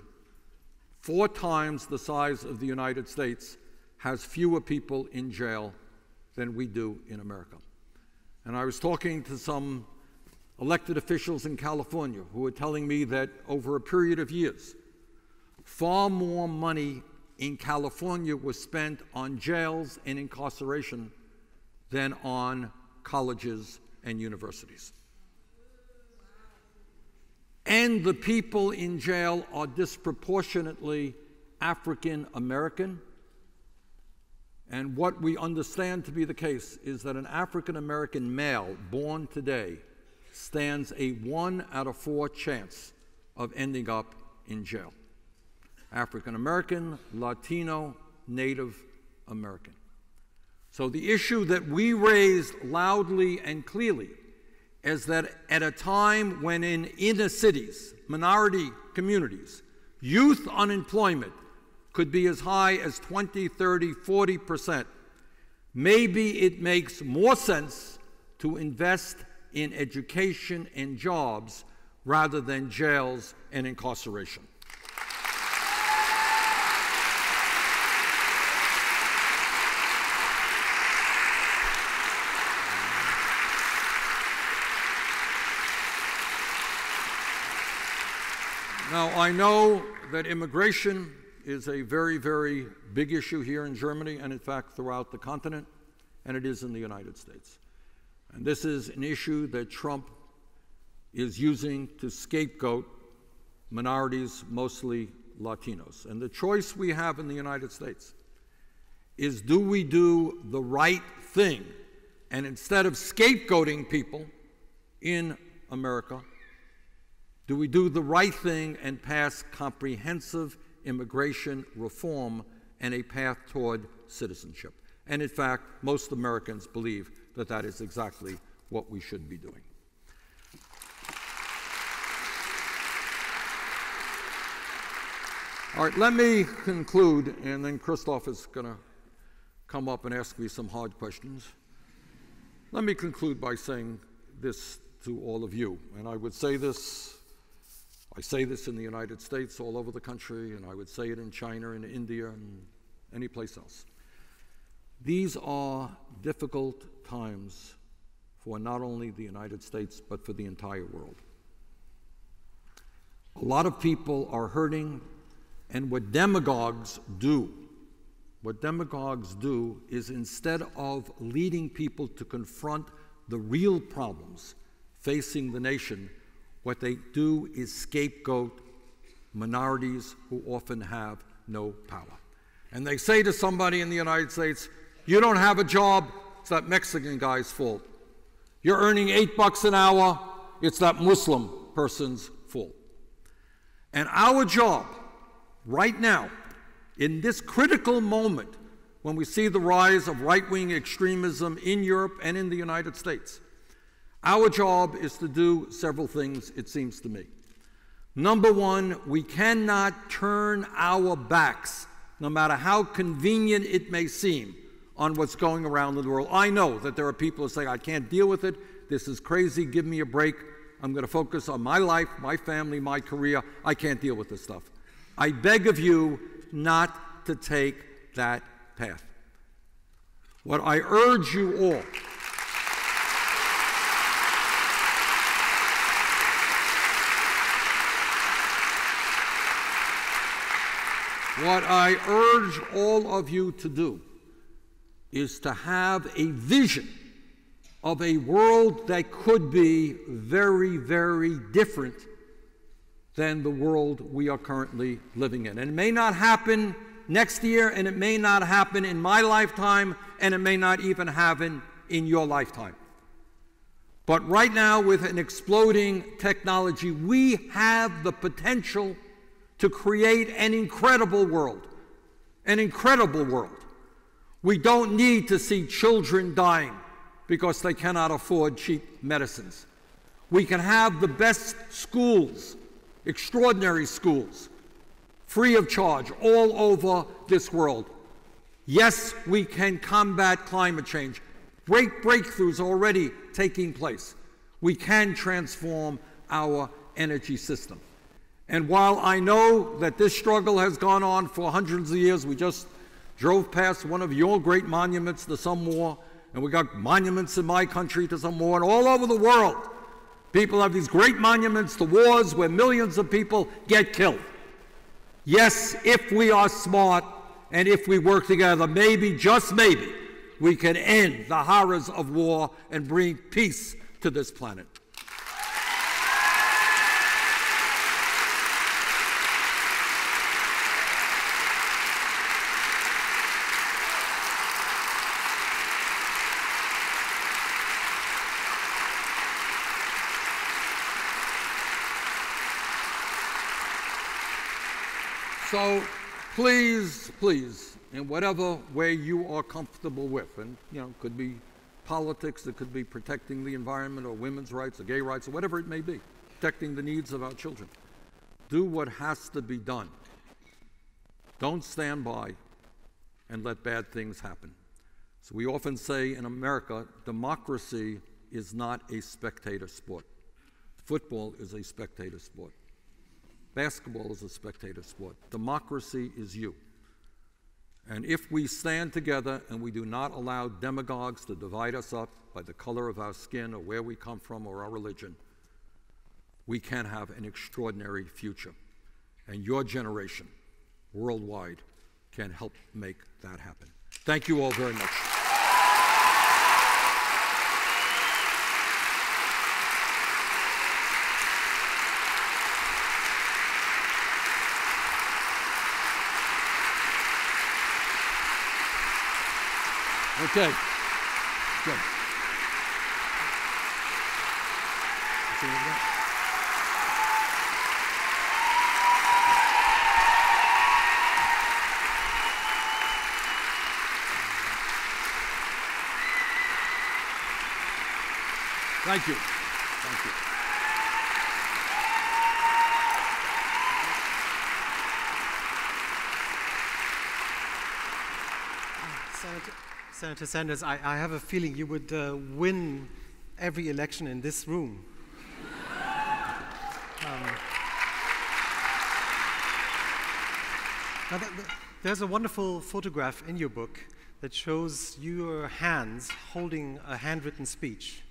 4 times the size of the United States, has fewer people in jail than we do in America. And I was talking to some elected officials in California who were telling me that over a period of years, far more money in California was spent on jails and incarceration than on colleges and universities. And the people in jail are disproportionately African American. And what we understand to be the case is that an African American male born today stands a 1 out of 4 chance of ending up in jail. African American, Latino, Native American. So the issue that we raised loudly and clearly is that at a time when in inner cities, minority communities, youth unemployment could be as high as 20, 30, 40%, maybe it makes more sense to invest in education and jobs rather than jails and incarceration. Now, I know that immigration is a very, very big issue here in Germany and, in fact, throughout the continent, and it is in the United States. And this is an issue that Trump is using to scapegoat minorities, mostly Latinos. And the choice we have in the United States is, do we do the right thing? And instead of scapegoating people in America, Do we do the right thing and pass comprehensive immigration reform and a path toward citizenship? And in fact, most Americans believe that that is exactly what we should be doing. All right, let me conclude, and then Christoph is going to come up and ask me some hard questions. Let me conclude by saying this to all of you, and I say this in the United States, all over the country, and I would say it in China and India and any place else. These are difficult times for not only the United States, but for the entire world. A lot of people are hurting, and what demagogues do is, instead of leading people to confront the real problems facing the nation, what they do is scapegoat minorities who often have no power. And they say to somebody in the United States, you don't have a job, it's that Mexican guy's fault. You're earning $8 an hour, it's that Muslim person's fault. And our job right now, in this critical moment, when we see the rise of right-wing extremism in Europe and in the United States, our job is to do several things, it seems to me. Number one, we cannot turn our backs, no matter how convenient it may seem, on what's going around in the world. I know that there are people who say, I can't deal with it, this is crazy, give me a break, I'm going to focus on my life, my family, my career, I can't deal with this stuff. I beg of you not to take that path. What I urge you all, what I urge all of you to do is to have a vision of a world that could be very, very different than the world we are currently living in. And it may not happen next year, and it may not happen in my lifetime, and it may not even happen in your lifetime. But right now, with an exploding technology, we have the potential to create an incredible world. An incredible world. We don't need to see children dying because they cannot afford cheap medicines. We can have the best schools, extraordinary schools, free of charge all over this world. Yes, we can combat climate change. Great breakthroughs are already taking place. We can transform our energy system. And while I know that this struggle has gone on for hundreds of years, we just drove past one of your great monuments to some war, and we got monuments in my country to some war, and all over the world, people have these great monuments to wars where millions of people get killed. Yes, if we are smart and if we work together, maybe, just maybe, we can end the horrors of war and bring peace to this planet. So please, please, in whatever way you are comfortable with, and it could be politics, it could be protecting the environment or women's rights or gay rights or whatever it may be, protecting the needs of our children, do what has to be done. Don't stand by and let bad things happen. So we often say in America, democracy is not a spectator sport. Football is a spectator sport. Basketball is a spectator sport. Democracy is you. And if we stand together and we do not allow demagogues to divide us up by the color of our skin or where we come from or our religion, we can have an extraordinary future. And your generation, worldwide, can help make that happen. Thank you all very much. Okay, good. Thank you. Thank you. Senator Sanders, I have a feeling you would win every election in this room. Now there's a wonderful photograph in your book that shows your hands holding a handwritten speech.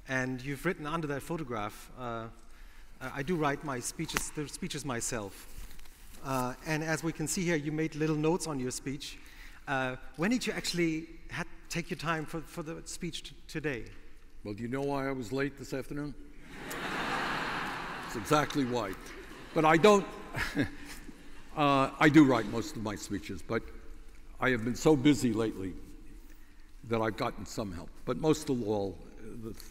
And you've written under that photograph, I do write the speeches myself. And as we can see here, you made little notes on your speech. When did you actually take your time for the speech today? Well, do you know why I was late this afternoon? That's exactly why. But I don't, I do write most of my speeches, but I have been so busy lately that I've gotten some help. But most of all,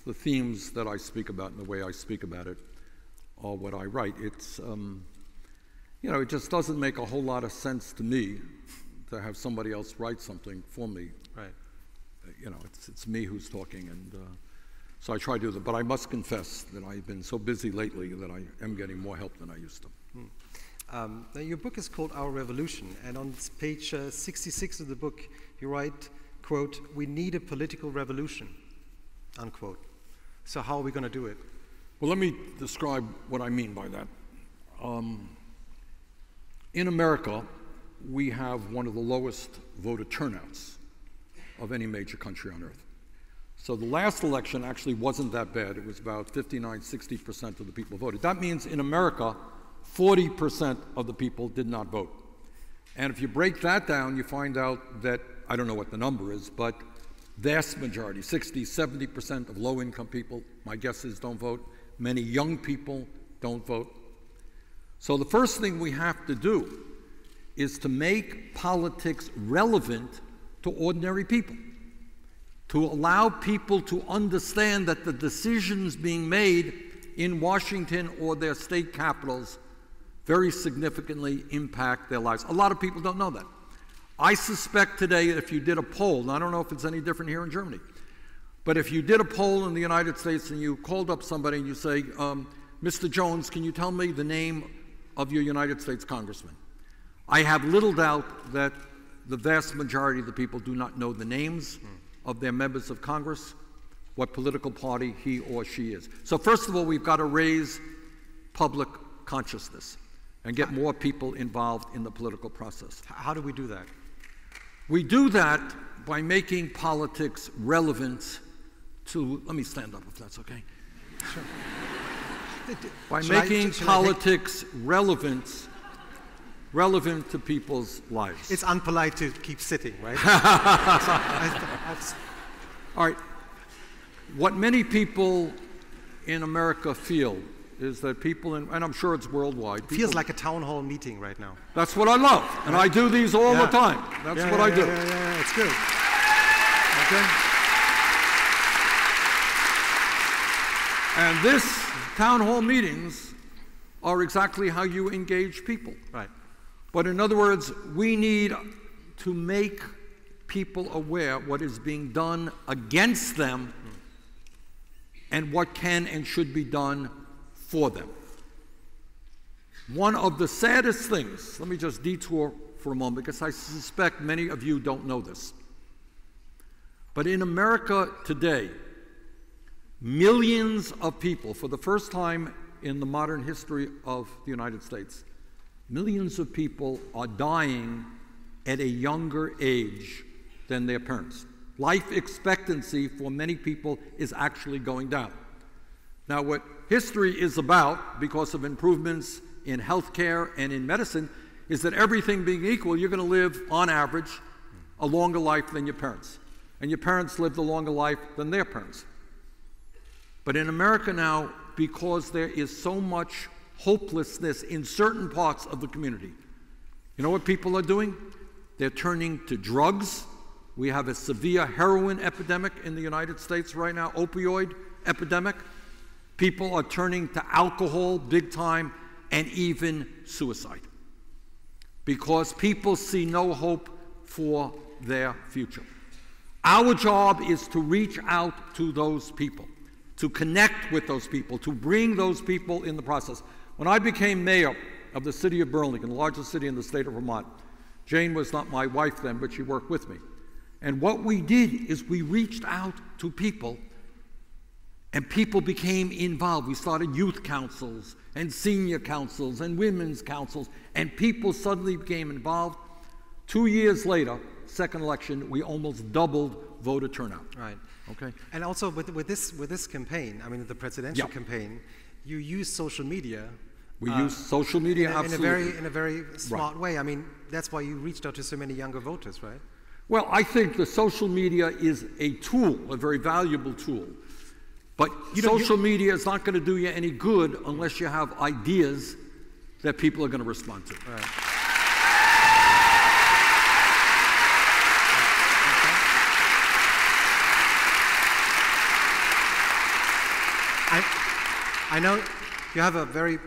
the themes that I speak about and the way I speak about it are what I write. It's, you know, it just doesn't make a whole lot of sense to me to have somebody else write something for me. Right. You know, it's me who's talking, and so I try to do that. But I must confess that I've been so busy lately that I am getting more help than I used to. Now your book is called Our Revolution, and on page 66 of the book, you write, quote, "We need a political revolution," unquote. So how are we going to do it? Well, let me describe what I mean by that. In America, we have one of the lowest voter turnouts of any major country on earth. So the last election actually wasn't that bad. It was about 59, 60% of the people voted. That means in America, 40% of the people did not vote. And if you break that down, you find out that, I don't know what the number is, but vast majority, 60, 70% of low-income people, my guess is, don't vote. Many young people don't vote. So the first thing we have to do is to make politics relevant to ordinary people, to allow people to understand that the decisions being made in Washington or their state capitals very significantly impact their lives. A lot of people don't know that. I suspect today if you did a poll, and I don't know if it's any different here in Germany, but if you did a poll in the United States and you called up somebody and you say, Mr. Jones, can you tell me the name of your United States congressman? I have little doubt that the vast majority of the people do not know the names of their members of Congress, what political party he or she is. So first of all, we've got to raise public consciousness and get more people involved in the political process. How do we do that? We do that by making politics relevant to, let me stand up if that's okay. Sure. By making politics relevant to people's lives. It's unpolite to keep sitting, right? All right. What many people in America feel is that people, and I'm sure it's worldwide. Feels like a town hall meeting right now. That's what I love, and I do these all the time. That's what I do. Yeah, it's good. Okay? And this town hall meetings are exactly how you engage people. Right. But in other words, we need to make people aware what is being done against them and what can and should be done for them. One of the saddest things, let me just detour for a moment because I suspect many of you don't know this, but in America today, millions of people, for the first time in the modern history of the United States, millions of people are dying at a younger age than their parents. Life expectancy for many people is actually going down. Now, what history is about, because of improvements in healthcare and in medicine, is that everything being equal, you're going to live, on average, a longer life than your parents. And your parents lived a longer life than their parents. But in America now, because there is so much hopelessness in certain parts of the community, you know what people are doing? They're turning to drugs. We have a severe heroin epidemic in the United States right now, opioid epidemic. People are turning to alcohol big time, and even suicide, because people see no hope for their future. Our job is to reach out to those people. to connect with those people, to bring those people in the process. When I became mayor of the city of Burlington, the largest city in the state of Vermont, Jane was not my wife then, but she worked with me. And what we did is we reached out to people, and people became involved. We started youth councils and senior councils and women's councils, and people suddenly became involved. 2 years later, second election, we almost doubled voter turnout. Right. Okay. And also with this campaign, I mean the presidential campaign, you use social media. We use social media absolutely. In a very smart way. I mean, that's why you reached out to so many younger voters, right? Well, I think the social media is a tool, a very valuable tool. But social media is not going to do you any good unless you have ideas that people are going to respond to. Right. I know you have a very,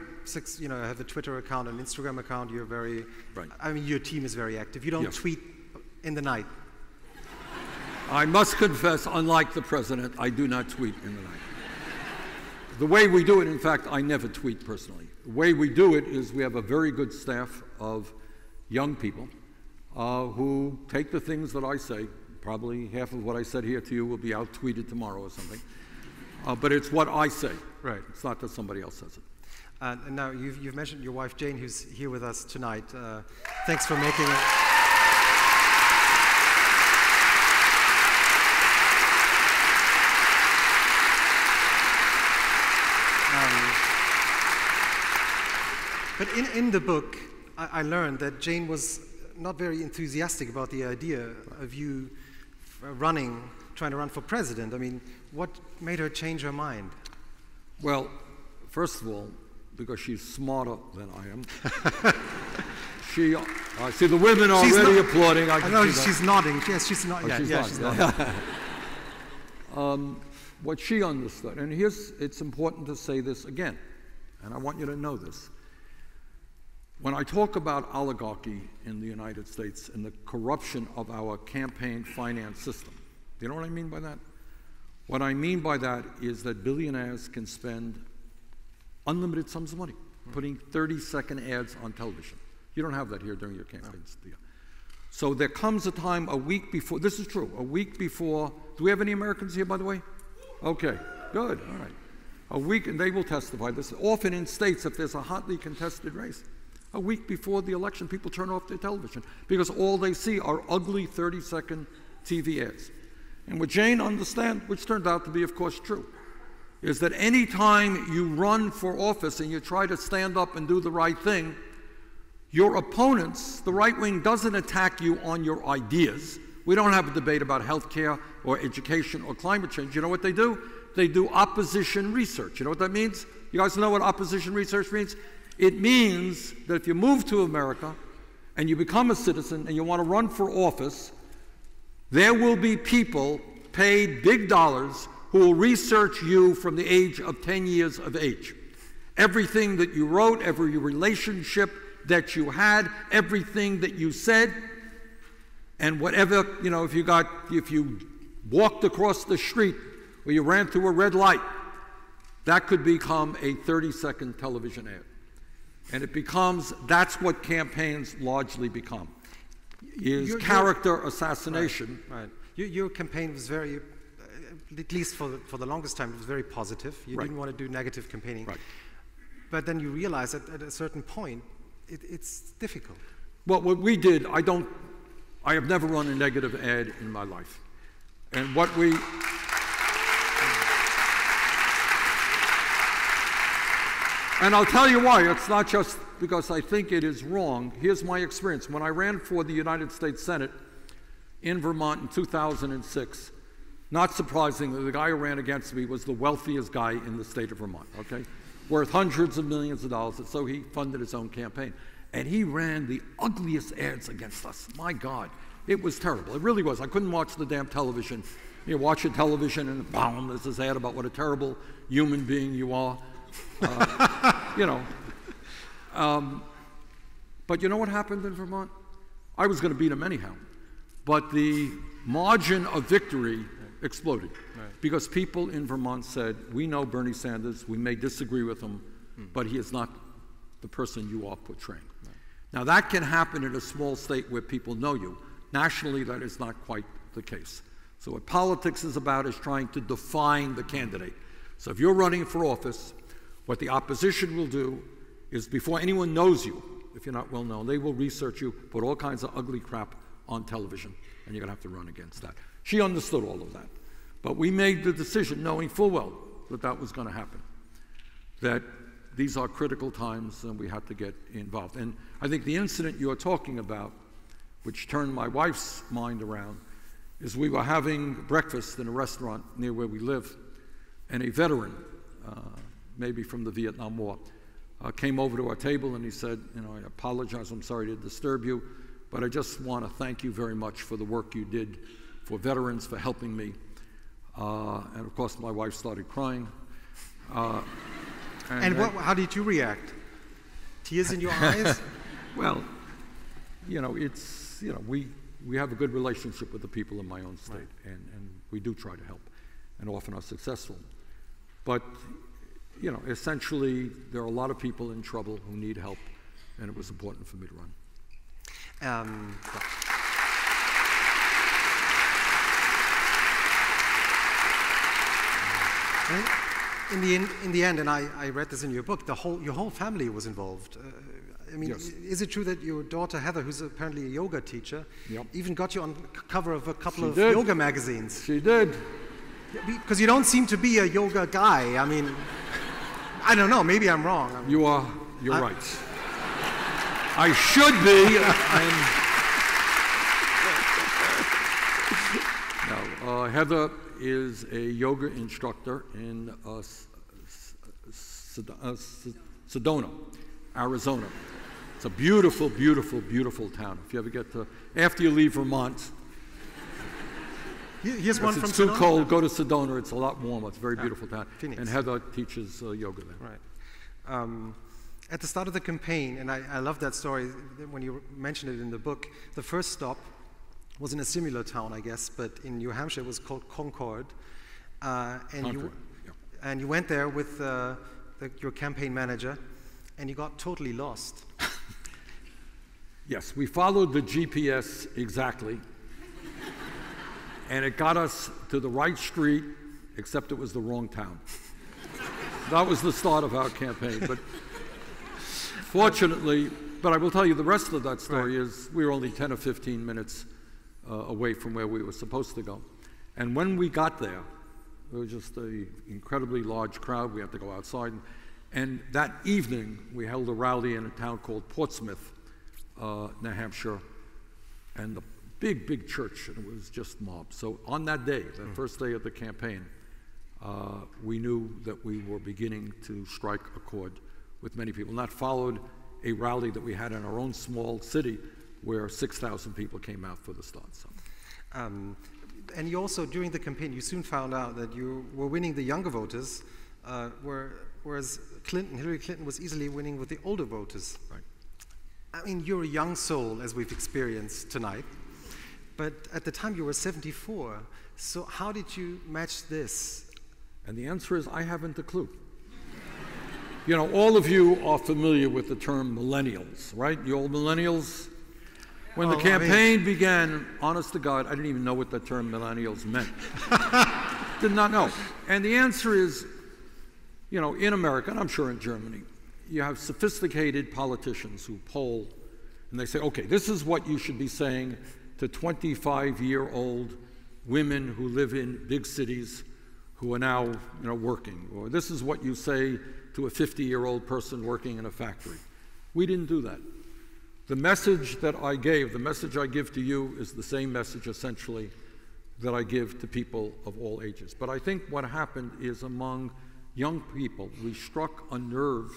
have a Twitter account, an Instagram account. You're very, I mean, your team is very active. You don't tweet in the night. I must confess, unlike the president, I do not tweet in the night. The way we do it, in fact, I never tweet personally. The way we do it is we have a very good staff of young people who take the things that I say. Probably half of what I said here to you will be out tweeted tomorrow or something. But it's what I say. Right. It's not that somebody else says it. And now you've mentioned your wife Jane, who's here with us tonight. Thanks for making it. But in the book, I learned that Jane was not very enthusiastic about the idea of you trying to run for president. I mean, what made her change her mind? Well, first of all, because she's smarter than I am. I see the women already applauding. I know she's nodding. Yes, she's nodding. She's nodding. What she understood, and it's important to say this again, and I want you to know this. When I talk about oligarchy in the United States and the corruption of our campaign finance system, do you know what I mean by that? What I mean by that is that billionaires can spend unlimited sums of money putting 30-second ads on television. You don't have that here during your campaigns, do you? So there comes a time a week before, this is true, a week before, do we have any Americans here, by the way? Okay, good, all right. A week, and they will testify this, often in states if there's a hotly contested race. A week before the election, people turn off their television because all they see are ugly 30-second TV ads. And what Jane understands, which turned out to be, of course, true, is that any time you run for office and you try to stand up and do the right thing, your opponents, the right wing, doesn't attack you on your ideas. We don't have a debate about health care or education or climate change. You know what they do? They do opposition research. You know what that means? You guys know what opposition research means? It means that if you move to America and you become a citizen and you want to run for office, there will be people paid big dollars who will research you from the age of 10 years of age. Everything that you wrote, every relationship that you had, everything that you said, and whatever, if you walked across the street or you ran through a red light, that could become a 30-second television ad. And that's what campaigns largely become, is character assassination. Right. Your campaign was very, at least for the longest time, it was very positive. You didn't want to do negative campaigning. Right. But then you realize that at a certain point, it's difficult. Well, what we did, I have never run a negative ad in my life. And what we... And I'll tell you why. It's not just because I think it is wrong. Here's my experience. When I ran for the United States Senate in Vermont in 2006, not surprisingly, the guy who ran against me was the wealthiest guy in the state of Vermont, okay? Worth hundreds of millions of dollars, and so he funded his own campaign. And he ran the ugliest ads against us. My God, it was terrible. It really was. I couldn't watch the damn television. You watch your television and boom, there's this ad about what a terrible human being you are. But you know what happened in Vermont? I was going to beat him anyhow. But the margin of victory exploded. Right. Because people in Vermont said, we know Bernie Sanders, we may disagree with him, but he is not the person you are portraying. Right. Now that can happen in a small state where people know you. Nationally, that is not quite the case. So what politics is about is trying to define the candidate. So if you're running for office, what the opposition will do is before anyone knows you, if you're not well known, they will research you, put all kinds of ugly crap on television, and you're going to have to run against that. She understood all of that. But we made the decision knowing full well that that was going to happen, that these are critical times and we had to get involved. And I think the incident you're talking about, which turned my wife's mind around, is we were having breakfast in a restaurant near where we live, and a veteran, maybe from the Vietnam War, came over to our table and he said, you know, I apologize, I'm sorry to disturb you, but I just want to thank you very much for the work you did for veterans, for helping me. And of course, my wife started crying. How did you react? Tears in your eyes? Well, you know, it's, you know, we have a good relationship with the people in my own state, right. and we do try to help, and often are successful. But, you know, essentially, there are a lot of people in trouble who need help, and it was important for me to run. In the end, and I read this in your book, your whole family was involved. I mean, yes. Is it true that your daughter Heather, who's apparently a yoga teacher, yep. even got you on cover of a couple of did. yoga magazines? She did. Because you don't seem to be a yoga guy. I mean, I don't know. Maybe I'm wrong. You're right. I should be. No, Heather is a yoga instructor in Sedona, Arizona. It's a beautiful, beautiful, beautiful town. If you ever get to, after you leave Vermont, here's one if from it's too Sedona? cold, go to Sedona. It's a lot warmer. It's a very beautiful town. Phoenix. And Heather teaches yoga there. Right. At the start of the campaign, and I love that story when you mentioned it in the book, the first stop was in a similar town, I guess, but in New Hampshire it was called Concord. And you went there with your campaign manager, and you got totally lost. Yes, we followed the GPS exactly, and it got us to the right street, except it was the wrong town. That was the start of our campaign, but fortunately, but I will tell you the rest of that story is we were only 10 or 15 minutes away from where we were supposed to go. And when we got there, it was just an incredibly large crowd. We had to go outside. And that evening, we held a rally in a town called Portsmouth, New Hampshire, and the big, big church, and it was just mob. So on that day, the first day of the campaign, we knew that we were beginning to strike a chord with many people. And that followed a rally that we had in our own small city where 6,000 people came out for the start. So. And you also, during the campaign, you soon found out that you were winning the younger voters, whereas Hillary Clinton was easily winning with the older voters. Right. I mean, you're a young soul, as we've experienced tonight, but at the time you were 74. So how did you match this? And the answer is, I haven't a clue. You know, all of you are familiar with the term millennials, right? You old millennials? When the campaign began, honest to God, I didn't even know what the term millennials meant. Did not know. And the answer is, you know, in America, and I'm sure in Germany, you have sophisticated politicians who poll, and they say, okay, this is what you should be saying to 25-year-old women who live in big cities who are now, you know, working. Or this is what you say to a 50-year-old person working in a factory. We didn't do that. The message that I gave, the message I give to you is the same message essentially that I give to people of all ages. But I think what happened is among young people, we struck a nerve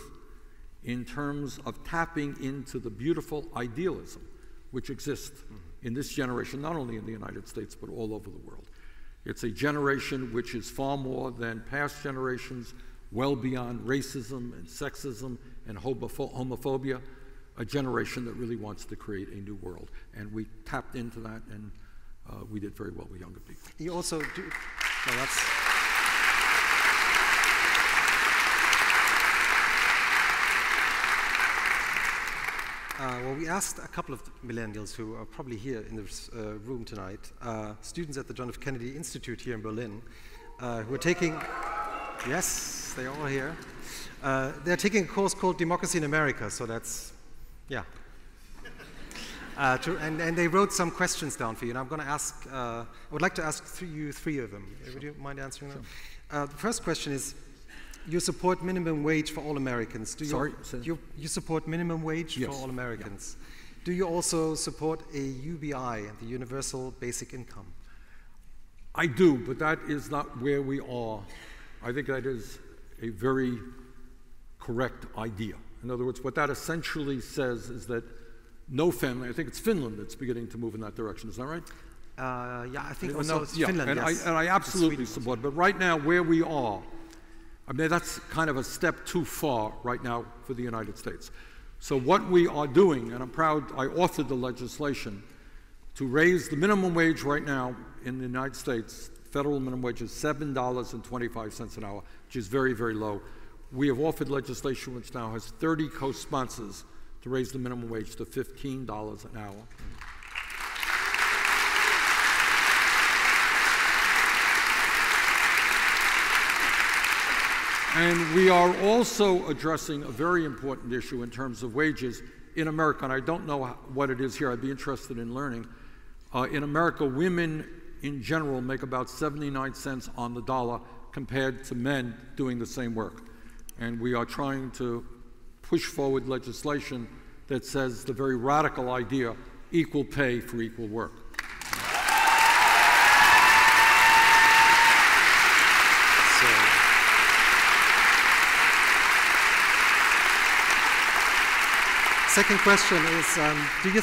in terms of tapping into the beautiful idealism which exists in this generation, not only in the United States, but all over the world. It's a generation which is far more than past generations, well beyond racism and sexism and homophobia, a generation that really wants to create a new world. And we tapped into that, and we did very well with younger people. You also do, well, that's... Well, we asked a couple of millennials who are probably here in this room tonight, students at the John F. Kennedy Institute here in Berlin, who are taking, yes, they are all here. They're taking a course called Democracy in America, so that's, yeah. And they wrote some questions down for you, and I'm going to ask, I would like to ask you three of them. Would you mind answering them? The first question is, you support minimum wage for all Americans. Do you, Sorry? You support minimum wage Yes. for all Americans. Yeah. Do you also support a UBI, the Universal Basic Income? I do, but that is not where we are. I think that is a very correct idea. In other words, what that essentially says is that no family, I think it's Finland that's beginning to move in that direction, is that right? Yeah, I think also it's Finland, and yes. I absolutely support it. But right now, where we are, I mean, that's kind of a step too far right now for the United States. So what we are doing, and I'm proud I authored the legislation to raise the minimum wage right now in the United States. Federal minimum wage is $7.25 an hour, which is very, very low. We have offered legislation which now has 30 co-sponsors to raise the minimum wage to $15 an hour. And we are also addressing a very important issue in terms of wages in America, and I don't know what it is here. I'd be interested in learning. In America, women in general make about 79 cents on the dollar compared to men doing the same work. And we are trying to push forward legislation that says the very radical idea, equal pay for equal work. Second question is, do you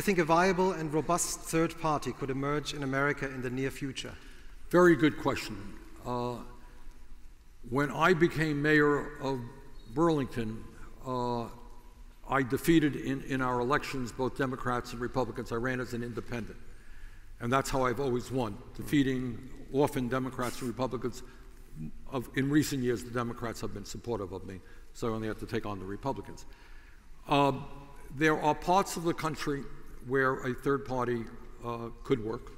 think a viable and robust third party could emerge in America in the near future? Very good question. When I became mayor of Burlington, I defeated in our elections both Democrats and Republicans. I ran as an independent. And that's how I've always won, defeating often Democrats and Republicans. In recent years, the Democrats have been supportive of me, so I only have to take on the Republicans. There are parts of the country where a third party could work.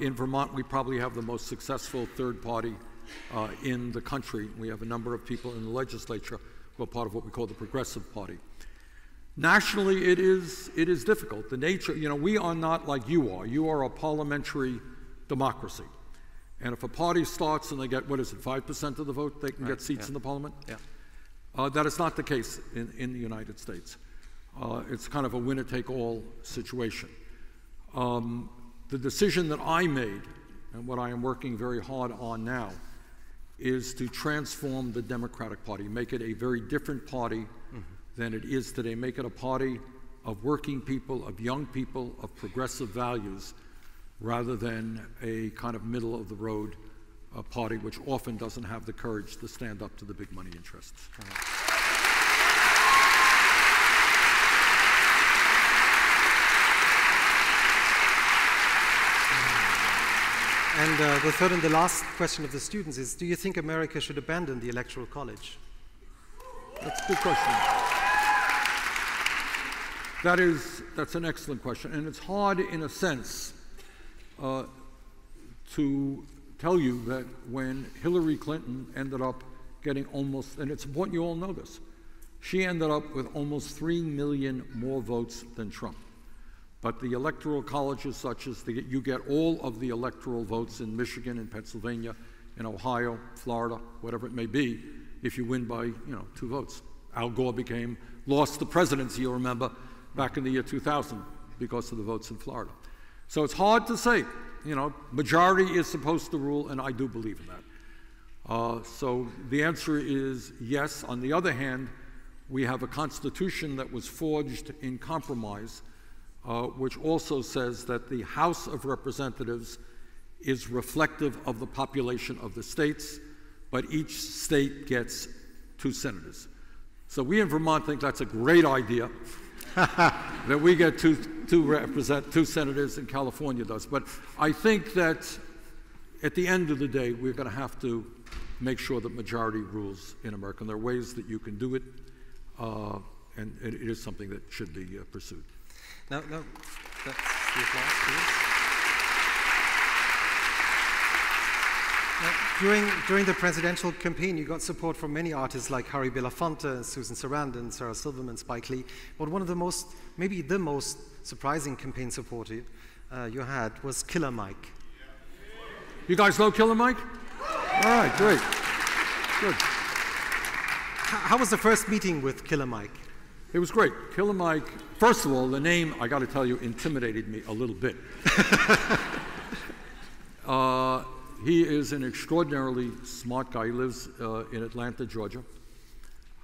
In Vermont, we probably have the most successful third party in the country. We have a number of people in the legislature who are part of what we call the Progressive Party. Nationally, it is difficult. The nature, we are not like you are. You are a parliamentary democracy. And if a party starts and they get, 5% of the vote, they can get seats in the parliament? Yeah. That is not the case in the United States. It's kind of a winner-take-all situation. The decision that I made, and what I am working very hard on now, is to transform the Democratic Party, make it a very different party than it is today, make it a party of working people, of young people, of progressive values, rather than a kind of middle-of-the-road party which often doesn't have the courage to stand up to the big money interests. And the third and the last question of the students is, do you think America should abandon the Electoral College? That's a good question. That's an excellent question, and it's hard in a sense to tell you that when Hillary Clinton ended up getting almost, and it's important you all know this, she ended up with almost 3 million more votes than Trump. But the Electoral College is such as you get all of the electoral votes in Michigan, in Pennsylvania, in Ohio, Florida, whatever it may be, if you win by 2 votes. Al Gore lost the presidency, you'll remember, back in the year 2000 because of the votes in Florida. So it's hard to say. Majority is supposed to rule, and I do believe in that. So the answer is yes. On the other hand, we have a constitution that was forged in compromise, which also says that the House of Representatives is reflective of the population of the states, but each state gets 2 senators. So we in Vermont think that's a great idea, that we get two senators and California does. But I think that at the end of the day, we're going to have to make sure that majority rules in America. And there are ways that you can do it, and it is something that should be pursued. No, that's the applause, please. During the presidential campaign, you got support from many artists like Harry Belafonte, Susan Sarandon, Sarah Silverman, Spike Lee. But one of the most, maybe the most surprising campaign support you had was Killer Mike. You guys know Killer Mike? All right, great. Good. How was the first meeting with Killer Mike? It was great. Killer Mike, first of all, the name, I got to tell you, intimidated me a little bit. He is an extraordinarily smart guy. He lives in Atlanta, Georgia.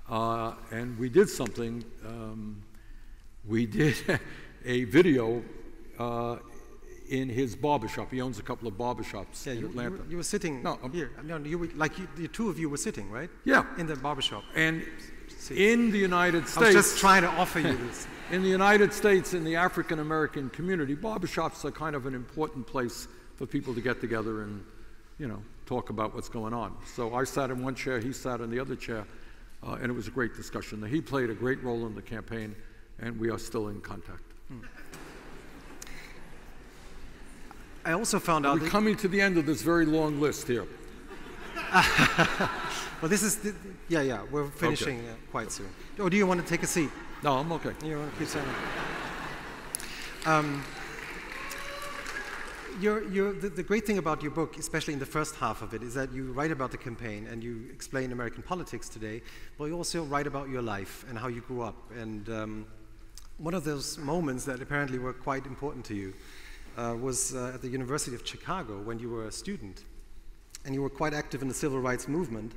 And we did something. We did a video in his barbershop. He owns a couple of barbershops in Atlanta. You were sitting here. No, the two of you were sitting, right? Yeah. In the barbershop. And in the United States... I was just trying to offer you this. In the United States, in the African American community, barbershops are kind of an important place for people to get together and, you know, talk about what's going on. So I sat in one chair, he sat in the other chair, and it was a great discussion. He played a great role in the campaign, and we are still in contact. I also found out... We're coming to the end of this very long list here. Well, this is... we're finishing quite soon. Or do you want to take a seat? No, I'm okay. You want to keep saying the great thing about your book, especially in the first half of it, is that you write about the campaign and you explain American politics today, but you also write about your life and how you grew up. And one of those moments that apparently were quite important to you was at the University of Chicago when you were a student. And you were quite active in the civil rights movement,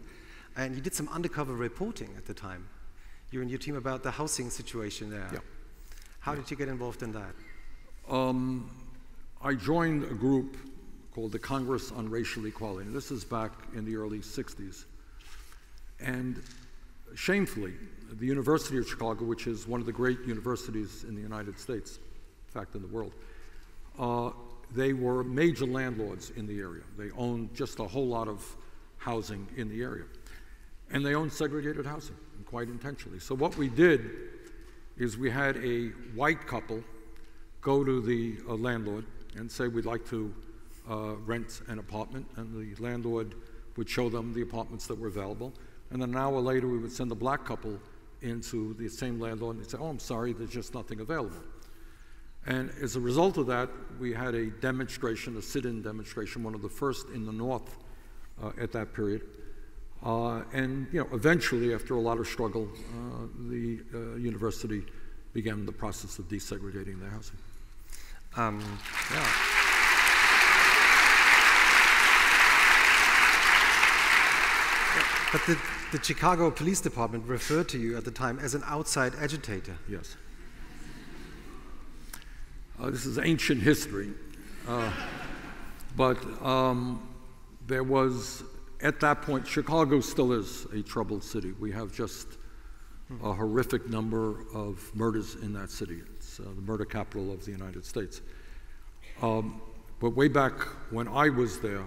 and you did some undercover reporting at the time. You and your team about the housing situation there. Yeah. How did you get involved in that? I joined a group called the Congress on Racial Equality. This is back in the early 60s. And shamefully, the University of Chicago, which is one of the great universities in the United States, in fact in the world, they were major landlords in the area. They owned just a whole lot of housing in the area. And they owned segregated housing, quite intentionally. So what we did is we had a white couple go to the landlord and say, we'd like to rent an apartment, and the landlord would show them the apartments that were available. And then an hour later, we would send a black couple into the same landlord and they'd say, oh, I'm sorry, there's just nothing available. And as a result of that, we had a demonstration, a sit-in demonstration, one of the first in the North at that period. And you know, eventually, after a lot of struggle, the university began the process of desegregating their housing. But the Chicago Police Department referred to you at the time as an outside agitator. Yes. This is ancient history, but there was, at that point, Chicago still is a troubled city. We have just a horrific number of murders in that city. It's the murder capital of the United States. But way back when I was there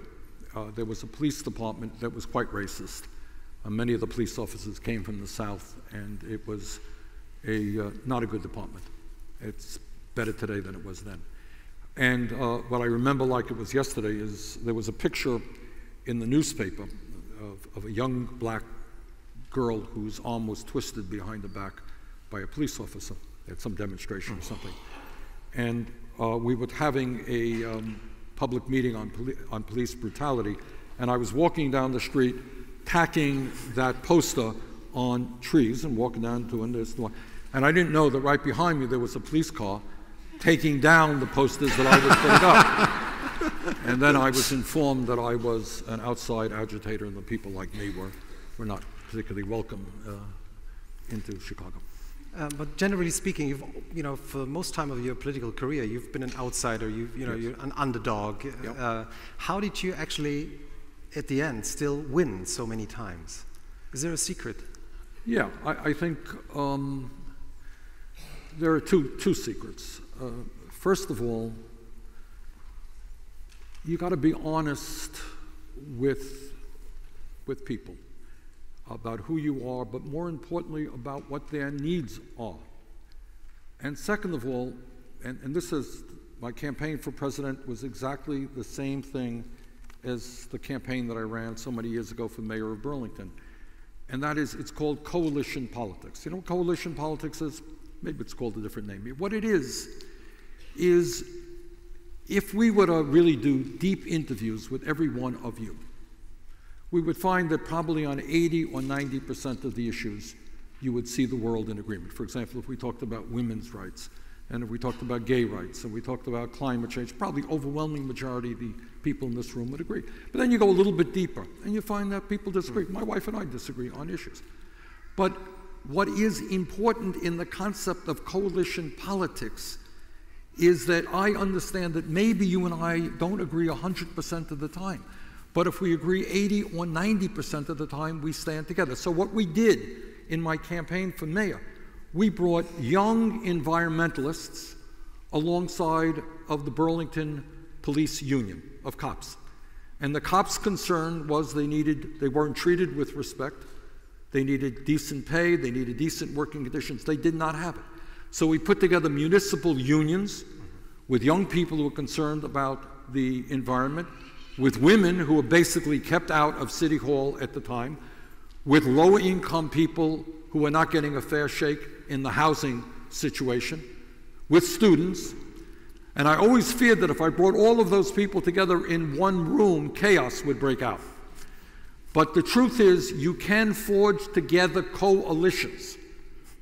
was a police department that was quite racist. Many of the police officers came from the South, and it was not a good department. It's better today than it was then. And what I remember like it was yesterday is there was a picture in the newspaper of a young black girl whose arm was twisted behind the back by a police officer at some demonstration or something. And we were having a public meeting on police brutality, and I was walking down the street tacking that poster on trees and walking down to it, and I didn't know that right behind me there was a police car taking down the posters that I was putting up. And then I was informed that I was an outside agitator and the people like me were not particularly welcome into Chicago. But generally speaking, you've, for most time of your political career, you've been an outsider, you're an underdog. Yep. How did you actually, at the end, still win so many times? Is there a secret? Yeah, I think there are two secrets. first of all, you got to be honest with people about who you are, but more importantly, about what their needs are. And second of all, and this is, my campaign for president was exactly the same thing as the campaign that I ran so many years ago for mayor of Burlington. And that is, it's called coalition politics. You know what coalition politics is? Maybe it's called a different name. What it is if we were to really do deep interviews with every one of you, we would find that probably on 80 or 90% of the issues, you would see the world in agreement. For example, if we talked about women's rights, and if we talked about gay rights, and we talked about climate change, probably overwhelming majority of the people in this room would agree. But then you go a little bit deeper, and you find that people disagree. My wife and I disagree on issues. But what is important in the concept of coalition politics is that I understand that maybe you and I don't agree 100% of the time. But if we agree 80 or 90% of the time, we stand together. So what we did in my campaign for mayor, we brought young environmentalists alongside of the Burlington Police Union of cops. And the cops' concern was they weren't treated with respect. They needed decent pay, they needed decent working conditions. They did not have it. So we put together municipal unions with young people who were concerned about the environment, with women who were basically kept out of City Hall at the time, with low-income people who were not getting a fair shake in the housing situation, with students. And I always feared that if I brought all of those people together in one room, chaos would break out. But the truth is, you can forge together coalitions,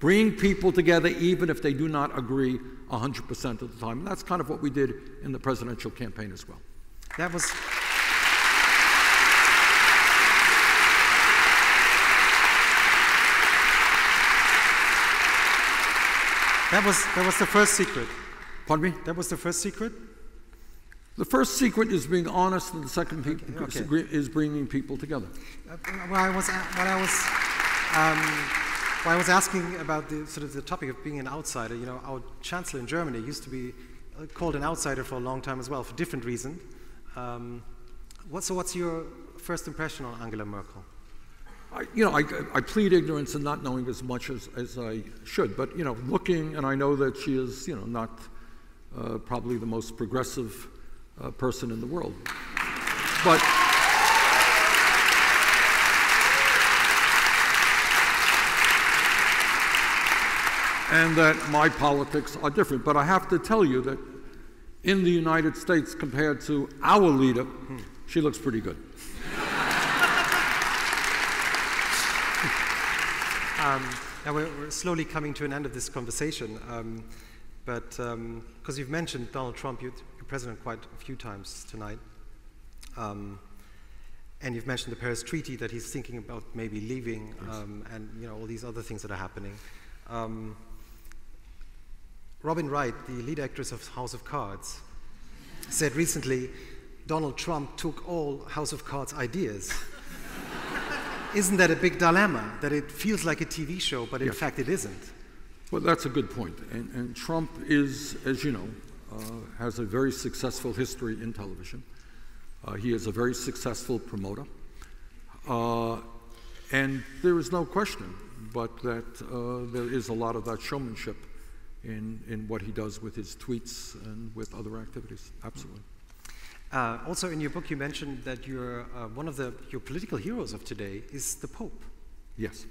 bring people together even if they do not agree 100% of the time. And that's kind of what we did in the presidential campaign as well. That was... That was the first secret. Pardon me? That was the first secret? The first secret is being honest, and the second Okay. is bringing people together. I was asking about the sort of the topic of being an outsider. You know, our chancellor in Germany used to be called an outsider for a long time as well, for different reasons. What's your first impression on Angela Merkel? I plead ignorance and not knowing as much as I should, but looking, and I know that she is not probably the most progressive person in the world, but and that my politics are different. But I have to tell you that in the United States, compared to our leader, she looks pretty good. Now we're slowly coming to an end of this conversation, but because you've mentioned Donald Trump, you're president quite a few times tonight, and you've mentioned the Paris Treaty, that he's thinking about maybe leaving, yes. And all these other things that are happening. Robin Wright, the lead actress of House of Cards, said recently, Donald Trump took all House of Cards ideas. Isn't that a big dilemma, that it feels like a TV show, but in fact it isn't? Well, that's a good point. And Trump is, as you know, has a very successful history in television. He is a very successful promoter. And there is no question but that there is a lot of that showmanship in what he does with his tweets and with other activities. Absolutely. Also, in your book, you mentioned that you're one of your political heroes of today is the Pope. Yes.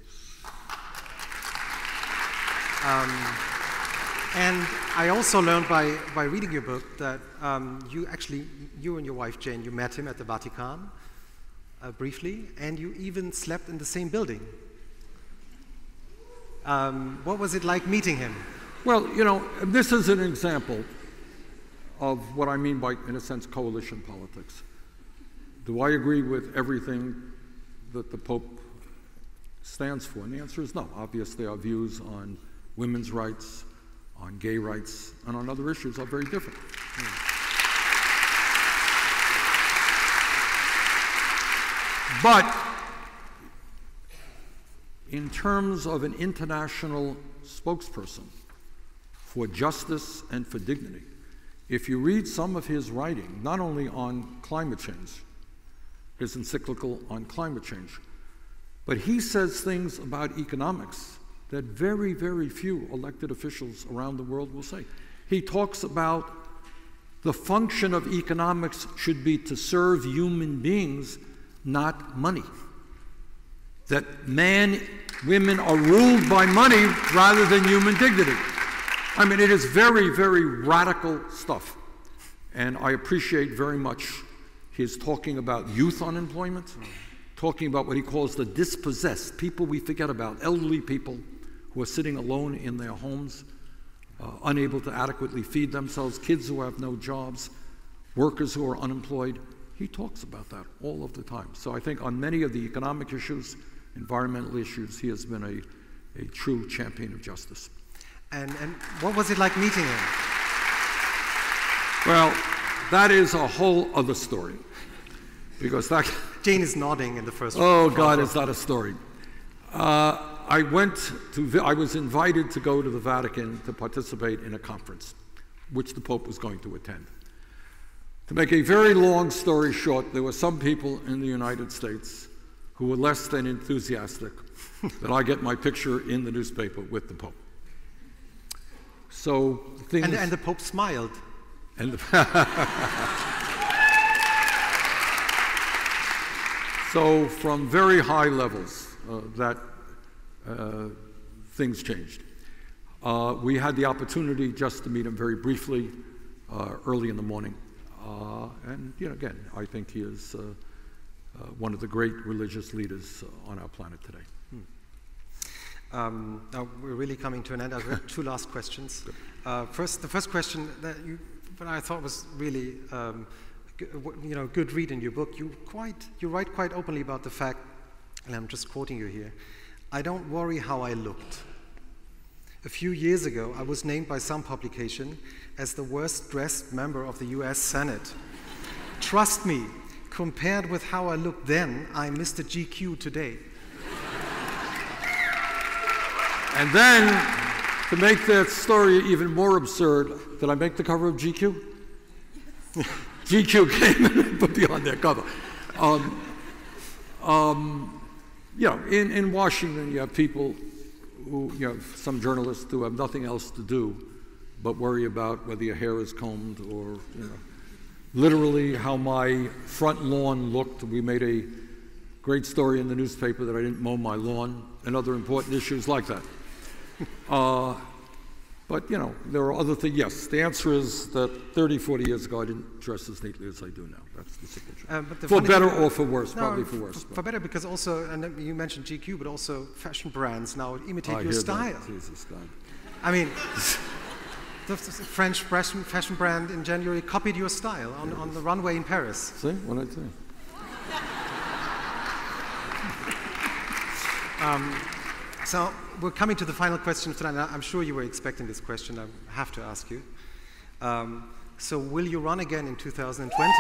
And I also learned by reading your book that you and your wife Jane, you met him at the Vatican briefly, and you even slept in the same building. What was it like meeting him? Well, this is an example of what I mean by, in a sense, coalition politics. Do I agree with everything that the Pope stands for? And the answer is no. Obviously, our views on women's rights, on gay rights, and on other issues are very different. But in terms of an international spokesperson for justice and for dignity. If you read some of his writing, not only on climate change, his encyclical on climate change, but he says things about economics that very, very few elected officials around the world will say. He talks about the function of economics should be to serve human beings, not money. That men, women are ruled by money rather than human dignity. I mean, it is very, very radical stuff. And I appreciate very much his talking about youth unemployment, talking about what he calls the dispossessed, people we forget about, elderly people who are sitting alone in their homes, unable to adequately feed themselves, kids who have no jobs, workers who are unemployed. He talks about that all of the time. So I think on many of the economic issues, environmental issues, he has been a true champion of justice. And what was it like meeting him? Well, that is a whole other story. Because that... Jane is nodding in the first Oh, God, it's not a story. I was invited to go to the Vatican to participate in a conference, which the Pope was going to attend. To make a very long story short, there were some people in the United States who were less than enthusiastic that I get my picture in the newspaper with the Pope. So things... And the Pope smiled. And so from very high levels, things changed. We had the opportunity just to meet him very briefly early in the morning. And again, I think he is one of the great religious leaders on our planet today. Now we're really coming to an end. I've got two last questions. The first question that I thought was really good read in your book. You write quite openly about the fact, and I'm just quoting you here, "I don't worry how I looked. A few years ago, I was named by some publication as the worst dressed member of the US Senate. Trust me, compared with how I looked then, I'm Mr. GQ today." And then, to make that story even more absurd, did I make the cover of GQ? GQ came and put me on their cover. In Washington, you have people who, some journalists who have nothing else to do but worry about whether your hair is combed or, literally how my front lawn looked. We made a great story in the newspaper that I didn't mow my lawn and other important issues like that. But, there are other things. Yes, the answer is that 30, 40 years ago, I didn't dress as neatly as I do now. That's the signature. For better or for worse, probably for worse. For better, because also, and you mentioned GQ, but also fashion brands now imitate your hear style. That. Jesus, God. I mean, the French fashion brand in January copied your style on the runway in Paris. See, what I say? So we're coming to the final question of tonight. I'm sure you were expecting this question. I have to ask you. So will you run again in 2020?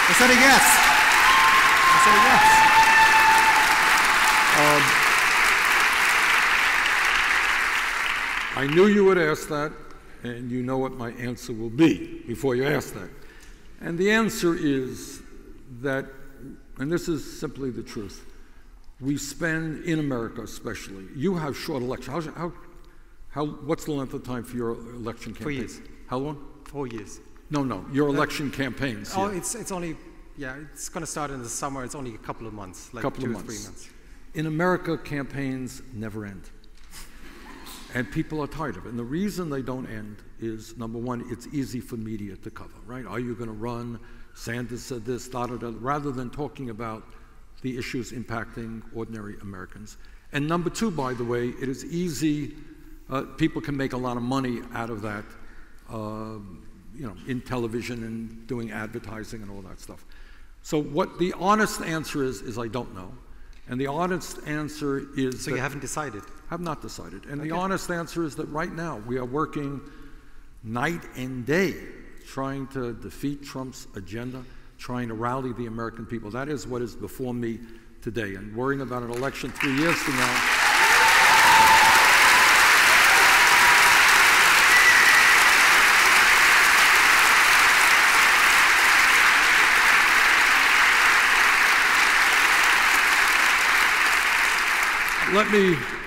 I said a yes. I said a yes. I knew you would ask that, and you know what my answer will be before you ask that. And the answer is that, and this is simply the truth, we spend, in America especially, you have short elections. What's the length of time for your election campaign? 4 years. How long? 4 years. No, your election campaigns. Oh, it's only, it's going to start in the summer. It's only a couple of months, like 2 or 3 months. In America, campaigns never end. And people are tired of it. And the reason they don't end is, number one, it's easy for media to cover, right? Are you going to run? Sanders said this, rather than talking about the issues impacting ordinary Americans. And number two, by the way, it is easy, people can make a lot of money out of that, in television and doing advertising and all that stuff. So what the honest answer is I don't know. And the honest answer is So you haven't decided? Have not decided. And the honest answer is that right now we are working night and day trying to defeat Trump's agenda. trying to rally the American people. That is what is before me today. And worrying about an election 3 years from now,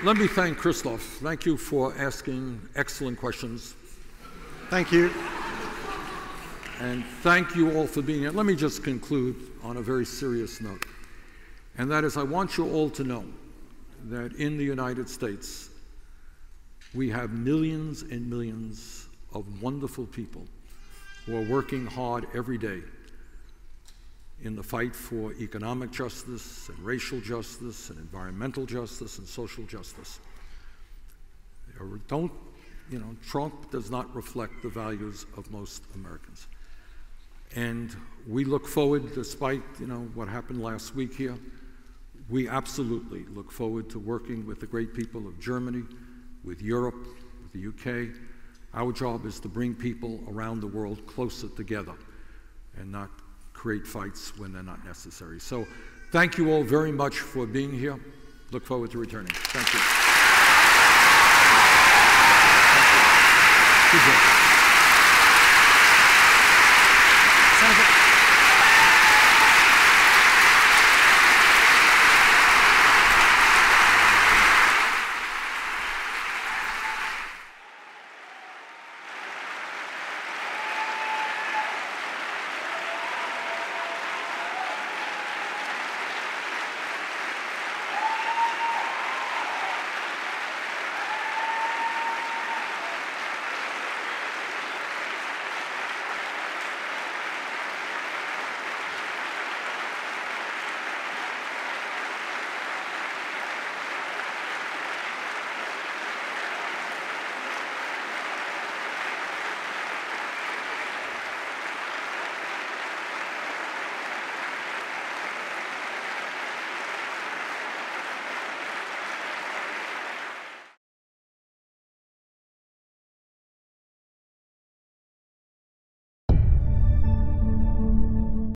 let me thank Christoph. Thank you for asking excellent questions. Thank you. And thank you all for being here. Let me just conclude on a very serious note. And that is, I want you all to know that in the United States, we have millions and millions of wonderful people who are working hard every day in the fight for economic justice and racial justice and environmental justice and social justice. Trump does not reflect the values of most Americans. And we look forward, despite what happened last week here, we absolutely look forward to working with the great people of Germany, with Europe, with the UK. Our job is to bring people around the world closer together and not create fights when they're not necessary. So thank you all very much for being here. Look forward to returning. Thank you. Good job.